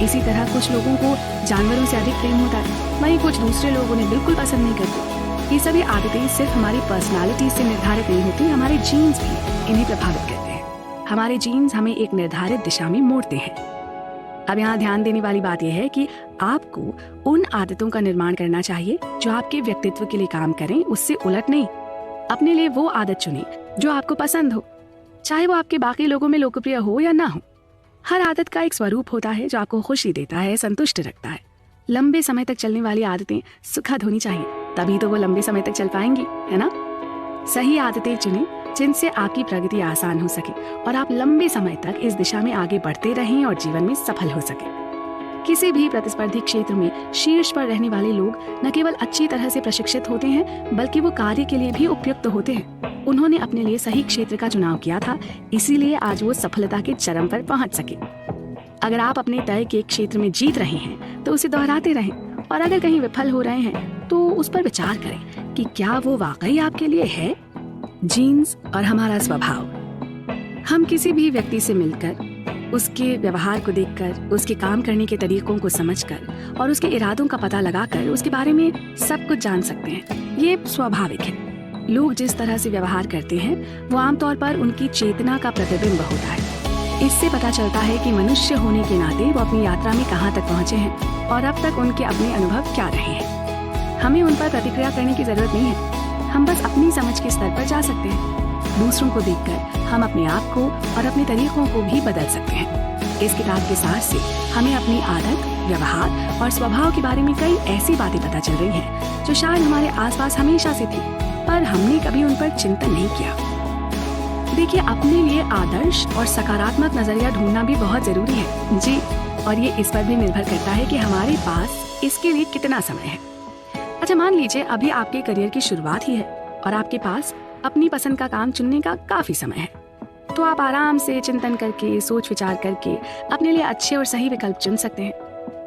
इसी तरह कुछ लोगों को जानवरों से अधिक प्रेम होता है, वहीं कुछ दूसरे लोग उन्हें बिल्कुल पसंद नहीं करते। ये सभी आदतें सिर्फ हमारी पर्सनालिटी से निर्धारित नहीं होती, हमारे जीन्स भी इन्हें प्रभावित करते हैं। हमारे जीन्स हमें एक निर्धारित दिशा में मोड़ते हैं। अब यहाँ ध्यान देने वाली बात यह है कि आपको उन आदतों का निर्माण करना चाहिए जो आपके व्यक्तित्व के लिए काम करें, उससे उलट नहीं। अपने लिए वो आदत चुनें जो आपको पसंद हो, चाहे वो आपके बाकी लोगों में लोकप्रिय हो या ना हो। हर आदत का एक स्वरूप होता है जो आपको खुशी देता है, संतुष्ट रखता है। लंबे समय तक चलने वाली आदतें सुखद होनी चाहिए, तभी तो वो लंबे समय तक चल पाएंगी, है ना? सही आदतें चुनें जिनसे आपकी प्रगति आसान हो सके और आप लंबे समय तक इस दिशा में आगे बढ़ते रहें और जीवन में सफल हो सके। किसी भी प्रतिस्पर्धी क्षेत्र में शीर्ष पर रहने वाले लोग न केवल अच्छी तरह से प्रशिक्षित होते हैं, बल्कि वो कार्य के लिए भी उपयुक्त होते हैं। उन्होंने अपने लिए सही क्षेत्र का चुनाव किया था, इसीलिए आज वो सफलता के चरम पर पहुंच सके। अगर आप अपने तय के क्षेत्र में जीत रहे हैं तो उसे दोहराते रहें, और अगर कहीं विफल हो रहे हैं तो उस पर विचार करें कि क्या वो वाकई आपके लिए है। जीन्स और हमारा स्वभाव। हम किसी भी व्यक्ति से मिलकर, उसके व्यवहार को देखकर, उसके काम करने के तरीकों को समझकर और उसके इरादों का पता लगाकर उसके बारे में सब कुछ जान सकते हैं। ये स्वाभाविक है। लोग जिस तरह से व्यवहार करते हैं वो आमतौर पर उनकी चेतना का प्रतिबिंब होता है। इससे पता चलता है कि मनुष्य होने के नाते वो अपनी यात्रा में कहाँ तक पहुँचे हैं और अब तक उनके अपने अनुभव क्या रहे हैं। हमें उन पर प्रतिक्रिया करने की जरूरत नहीं है, हम बस अपनी समझ के स्तर पर जा सकते हैं। दूसरों को देखकर हम अपने आप को और अपने तरीकों को भी बदल सकते हैं। इस किताब के सार से हमें अपनी आदत, व्यवहार और स्वभाव के बारे में कई ऐसी बातें पता चल रही हैं जो शायद हमारे आसपास हमेशा से थी, पर हमने कभी उन पर चिंतन नहीं किया। देखिए, अपने लिए आदर्श और सकारात्मक नजरिया ढूंढना भी बहुत जरूरी है जी, और ये इस पर भी निर्भर करता है कि हमारे पास इसके लिए कितना समय है। अच्छा, मान लीजिए अभी आपके करियर की शुरुआत ही है और आपके पास अपनी पसंद का काम चुनने का काफी समय है, तो आप आराम से चिंतन करके, सोच विचार करके अपने लिए अच्छे और सही विकल्प चुन सकते हैं।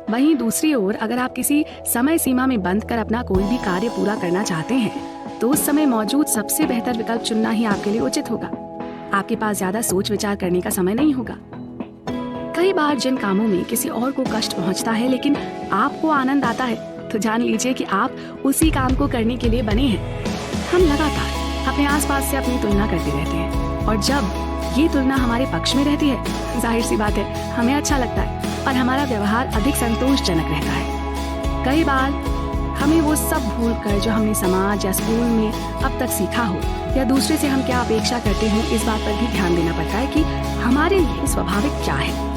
वहीं दूसरी ओर अगर आप किसी समय सीमा में बंद कर अपना कोई भी कार्य पूरा करना चाहते हैं, तो उस समय मौजूद सबसे बेहतर विकल्प चुनना ही आपके लिए उचित होगा। आपके पास ज्यादा सोच विचार करने का समय नहीं होगा। कई बार जिन कामों में किसी और को कष्ट पहुंचता है लेकिन आपको आनंद आता है, तो जान लीजिए कि आप उसी काम को करने के लिए बने हैं। हम लगातार अपने आसपास से अपनी तुलना करते रहते हैं, और जब ये तुलना हमारे पक्ष में रहती है, जाहिर सी बात है हमें अच्छा लगता है और हमारा व्यवहार अधिक संतोषजनक रहता है। कई बार हमें वो सब भूल कर जो हमने समाज या स्कूल में अब तक सीखा हो या दूसरे से हम क्या अपेक्षा करते हैं, इस बात पर भी ध्यान देना पड़ता है कि हमारे लिए स्वाभाविक क्या है।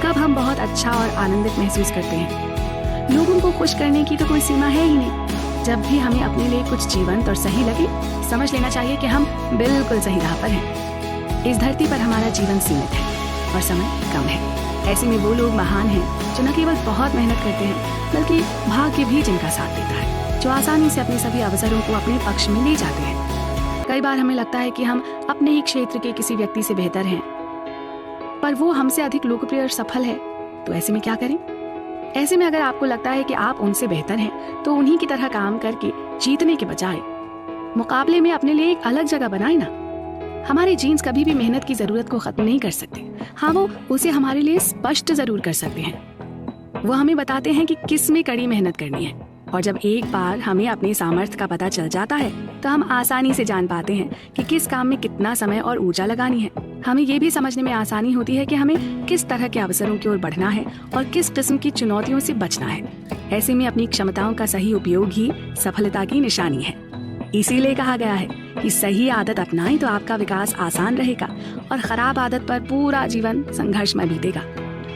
कब हम बहुत अच्छा और आनंदित महसूस करते हैं। लोगों को खुश करने की तो कोई सीमा है ही नहीं। जब भी हमें अपने लिए कुछ जीवंत और सही लगे, समझ लेना चाहिए कि हम बिल्कुल सही राह पर हैं। इस धरती पर हमारा जीवन सीमित है और समय कम है। ऐसे में वो लोग महान हैं जो न केवल बहुत मेहनत करते हैं, बल्कि भाग्य भी जिनका साथ देता है, जो आसानी से अपने सभी अवसरों को अपने पक्ष में ले जाते हैं। कई बार हमें लगता है कि हम अपने ही क्षेत्र के किसी व्यक्ति से बेहतर हैं, पर वो हमसे अधिक लोकप्रिय और सफल है। तो ऐसे में क्या करें? ऐसे में अगर आपको लगता है कि आप उनसे बेहतर हैं, तो उन्हीं की तरह काम करके जीतने के बजाय मुकाबले में अपने लिए एक अलग जगह बनाए ना। हमारे जीन्स कभी भी मेहनत की जरूरत को खत्म नहीं कर सकते। हाँ, वो उसे हमारे लिए स्पष्ट जरूर कर सकते हैं। वो हमें बताते हैं कि किस में कड़ी मेहनत करनी है, और जब एक बार हमें अपने सामर्थ्य का पता चल जाता है, तो हम आसानी से जान पाते हैं कि किस काम में कितना समय और ऊर्जा लगानी है। हमें ये भी समझने में आसानी होती है कि हमें किस तरह के अवसरों की ओर बढ़ना है और किस किस्म की चुनौतियों से बचना है। ऐसे में अपनी क्षमताओं का सही उपयोग ही सफलता की निशानी है। इसीलिए कहा गया है कि सही आदत अपनाएं तो आपका विकास आसान रहेगा और खराब आदत पर पूरा जीवन संघर्ष में बीतेगा।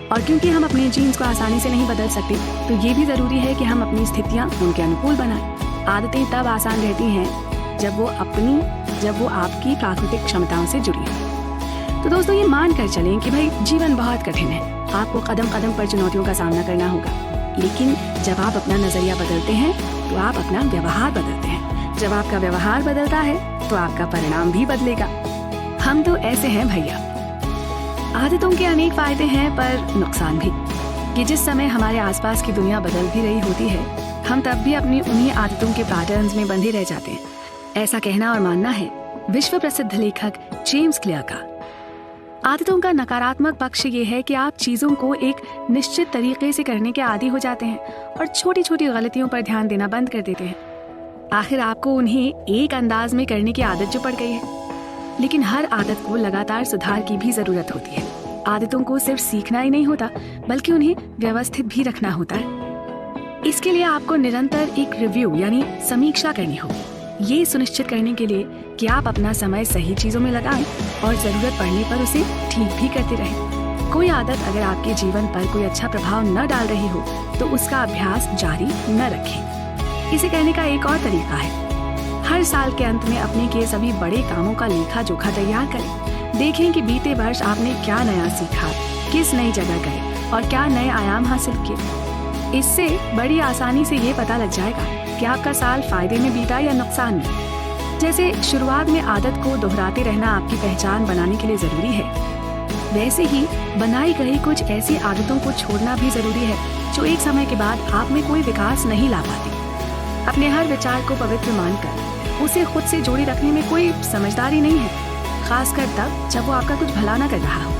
और क्योंकि हम अपने जीन्स को आसानी से नहीं बदल सकते, तो ये भी जरूरी है कि हम अपनी स्थितियां उनके अनुकूल बनाएं। आदतें तब आसान रहती हैं जब वो आपकी प्राकृतिक क्षमताओं से जुड़ी हो। तो दोस्तों, ये मान कर चलें कि भाई जीवन बहुत कठिन है, आपको कदम कदम पर चुनौतियों का सामना करना होगा। लेकिन जब आप अपना नजरिया बदलते हैं, तो आप अपना व्यवहार बदलते हैं। जब आपका व्यवहार बदलता है, तो आपका परिणाम भी बदलेगा। हम तो ऐसे हैं भैया। आदतों के अनेक फायदे हैं, पर नुकसान भी। कि जिस समय हमारे आसपास की दुनिया बदल भी रही होती है, हम तब भी अपनी उन्हीं आदतों के पैटर्न्स में बंधे रह जाते हैं। ऐसा कहना और मानना है विश्व प्रसिद्ध लेखक जेम्स क्लियर का। आदतों का नकारात्मक पक्ष ये है कि आप चीजों को एक निश्चित तरीके से करने के आदी हो जाते हैं और छोटी छोटी गलतियों पर ध्यान देना बंद कर देते हैं। आखिर आपको उन्हें एक अंदाज में करने की आदत जो पड़ गई है। लेकिन हर आदत को लगातार सुधार की भी जरूरत होती है। आदतों को सिर्फ सीखना ही नहीं होता, बल्कि उन्हें व्यवस्थित भी रखना होता है। इसके लिए आपको निरंतर एक रिव्यू यानी समीक्षा करनी होगी, ये सुनिश्चित करने के लिए कि आप अपना समय सही चीजों में लगाएं और जरूरत पड़ने पर उसे ठीक भी करते रहें। कोई आदत अगर आपके जीवन पर कोई अच्छा प्रभाव न डाल रही हो, तो उसका अभ्यास जारी न रखें। इसे करने का एक और तरीका है, हर साल के अंत में अपने किए सभी बड़े कामों का लेखा जोखा तैयार करें। देखें कि बीते वर्ष आपने क्या नया सीखा, किस नई जगह गए और क्या नए आयाम हासिल किए। इससे बड़ी आसानी से ये पता लग जाएगा कि आपका साल फायदे में बीता या नुकसान में। जैसे शुरुआत में आदत को दोहराते रहना आपकी पहचान बनाने के लिए जरूरी है, वैसे ही बनाई गई कुछ ऐसी आदतों को छोड़ना भी जरूरी है जो एक समय के बाद आप में कोई विकास नहीं ला पाती। अपने हर विचार को पवित्र मानकर उसे खुद से जोड़े रखने में कोई समझदारी नहीं है, खासकर तब जब वो आपका कुछ भला न कर रहा हो।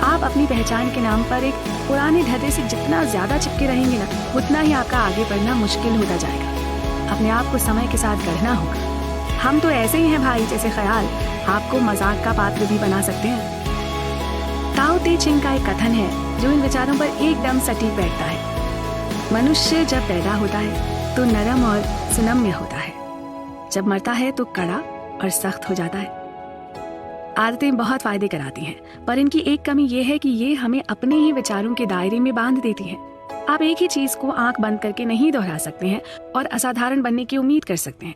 आप अपनी पहचान के नाम पर एक पुराने ढर्रे से जितना ज्यादा चिपके रहेंगे ना, उतना ही आपका आगे बढ़ना मुश्किल होता जाएगा। अपने आप को समय के साथ गढ़ना होगा। हम तो ऐसे ही हैं भाई, जैसे ख्याल आपको मजाक का पात्र भी बना सकते हैं। ताओ ते चिंग का एक कथन है जो इन विचारों पर एकदम सटीक बैठता है। मनुष्य जब पैदा होता है तो नरम और सुनम्य होता है, जब मरता है तो कड़ा और सख्त हो जाता है। आदतें बहुत फायदे कराती हैं, पर इनकी एक कमी ये है कि ये हमें अपने ही विचारों के दायरे में बांध देती हैं। आप एक ही चीज को आंख बंद करके नहीं दोहरा सकते हैं और असाधारण बनने की उम्मीद कर सकते हैं।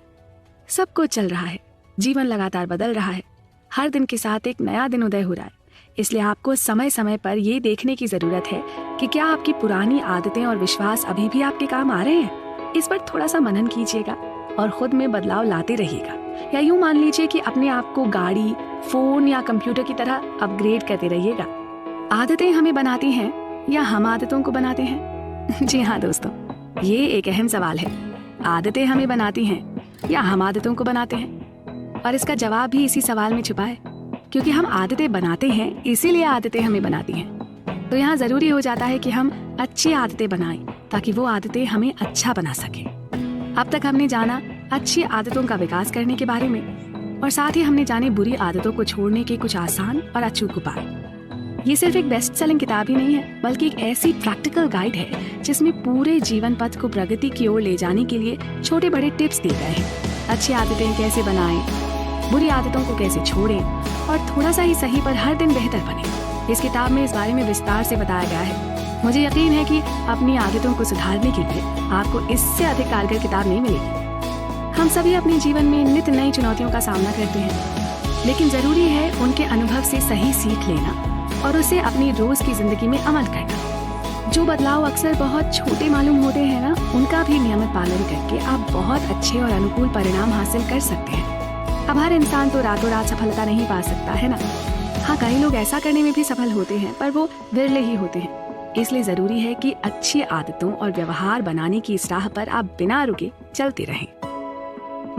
सब कुछ चल रहा है, जीवन लगातार बदल रहा है, हर दिन के साथ एक नया दिन उदय हो रहा है। इसलिए आपको समय समय पर ये देखने की जरूरत है कि क्या आपकी पुरानी आदतें और विश्वास अभी भी आपके काम आ रहे हैं। इस पर थोड़ा सा मनन कीजिएगा और खुद में बदलाव लाते रहिएगा। या यूं मान लीजिए कि अपने आप को गाड़ी, फोन या कंप्यूटर की तरह अपग्रेड करते रहिएगा। आदतें हमें बनाती हैं या हम आदतों को बनाते हैं? जी हाँ दोस्तों, ये एक अहम सवाल है। आदतें हमें बनाती हैं या हम आदतों को बनाते हैं? और इसका जवाब भी इसी सवाल में छुपा है, क्योंकि हम आदतें बनाते हैं, इसीलिए आदतें हमें बनाती हैं। तो यहाँ जरूरी हो जाता है कि हम अच्छी आदतें बनाएं ताकि वो आदतें हमें अच्छा बना सके। अब तक हमने जाना अच्छी आदतों का विकास करने के बारे में, और साथ ही हमने जाने बुरी आदतों को छोड़ने के कुछ आसान और अचूक उपाय। ये सिर्फ एक बेस्ट सेलिंग किताब ही नहीं है, बल्कि एक ऐसी प्रैक्टिकल गाइड है जिसमें पूरे जीवन पथ को प्रगति की ओर ले जाने के लिए छोटे बड़े टिप्स दिए गए हैं। अच्छी आदतें कैसे बनाएं, बुरी आदतों को कैसे छोड़ें और थोड़ा सा ही सही पर हर दिन बेहतर बने। इस किताब में इस बारे में विस्तार से बताया गया है। मुझे यकीन है कि अपनी आदतों को सुधारने के लिए आपको इससे अधिक कारगर किताब नहीं मिलेगी। हम सभी अपने जीवन में नित्य नई चुनौतियों का सामना करते हैं, लेकिन जरूरी है उनके अनुभव से सही सीख लेना और उसे अपनी रोज की जिंदगी में अमल करना। जो बदलाव अक्सर बहुत छोटे मालूम होते हैं ना, उनका भी नियमित पालन करके आप बहुत अच्छे और अनुकूल परिणाम हासिल कर सकते हैं। अब हर इंसान तो रातों रात सफलता नहीं पा सकता है ना। हाँ, कई लोग ऐसा करने में भी सफल होते हैं, पर वो विरले ही होते हैं। इसलिए जरूरी है कि अच्छी आदतों और व्यवहार बनाने की इस राह पर आप बिना रुके चलते रहें।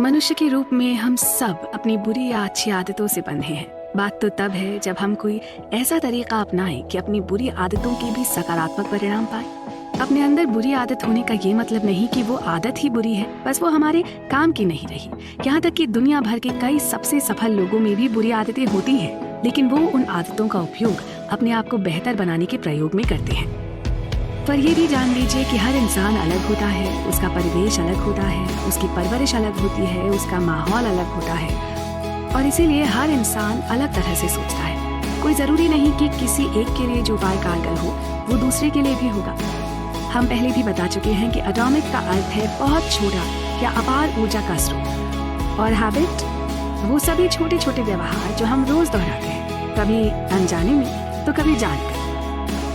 मनुष्य के रूप में हम सब अपनी बुरी या अच्छी आदतों से बंधे हैं। बात तो तब है जब हम कोई ऐसा तरीका अपनाएं कि अपनी बुरी आदतों के भी सकारात्मक परिणाम पाए। अपने अंदर बुरी आदत होने का ये मतलब नहीं कि वो आदत ही बुरी है, बस वो हमारे काम की नहीं रही। यहाँ तक कि दुनिया भर के कई सबसे सफल लोगों में भी बुरी आदतें होती हैं, लेकिन वो उन आदतों का उपयोग अपने आप को बेहतर बनाने के प्रयोग में करते हैं। पर ये भी जान लीजिए कि हर इंसान अलग होता है, उसका परिवेश अलग होता है, उसकी परवरिश अलग होती है, उसका माहौल अलग होता है और इसीलिए हर इंसान अलग तरह से सोचता है। कोई जरूरी नहीं कि किसी एक के लिए जो उपाय कारगर हो वो दूसरे के लिए भी होगा। हम पहले भी बता चुके हैं कि एटॉमिक का अर्थ है बहुत छोटा या अपार ऊर्जा का स्रोत, और हैबिट वो सभी छोटे छोटे व्यवहार जो हम रोज दोहराते हैं, कभी अनजाने में तो कभी जानकर।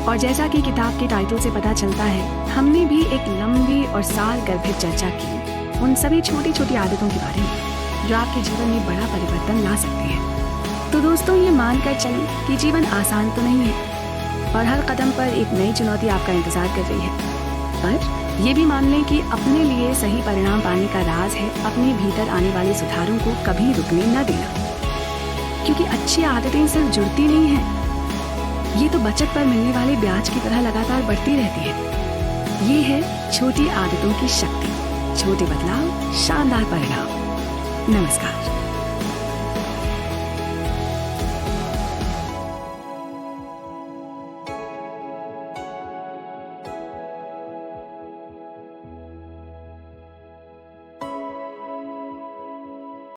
और जैसा कि किताब के टाइटल से पता चलता है, हमने भी एक लंबी और साल गर्भित चर्चा की उन सभी छोटी छोटी आदतों के बारे में जो आपके जीवन में बड़ा परिवर्तन ला सकती है। तो दोस्तों, ये मानकर चलें कि जीवन आसान तो नहीं है और हर कदम पर एक नई चुनौती आपका इंतजार कर रही है, पर ये भी मान लें कि अपने लिए सही परिणाम पाने का राज है अपने भीतर आने वाले सुधारों को कभी रुकने न देना। क्योंकि अच्छी आदतें सिर्फ जुड़ती नहीं है, ये तो बचत पर मिलने वाले ब्याज की तरह लगातार बढ़ती रहती है। ये है छोटी आदतों की शक्ति, छोटे बदलाव, शानदार परिणाम। नमस्कार।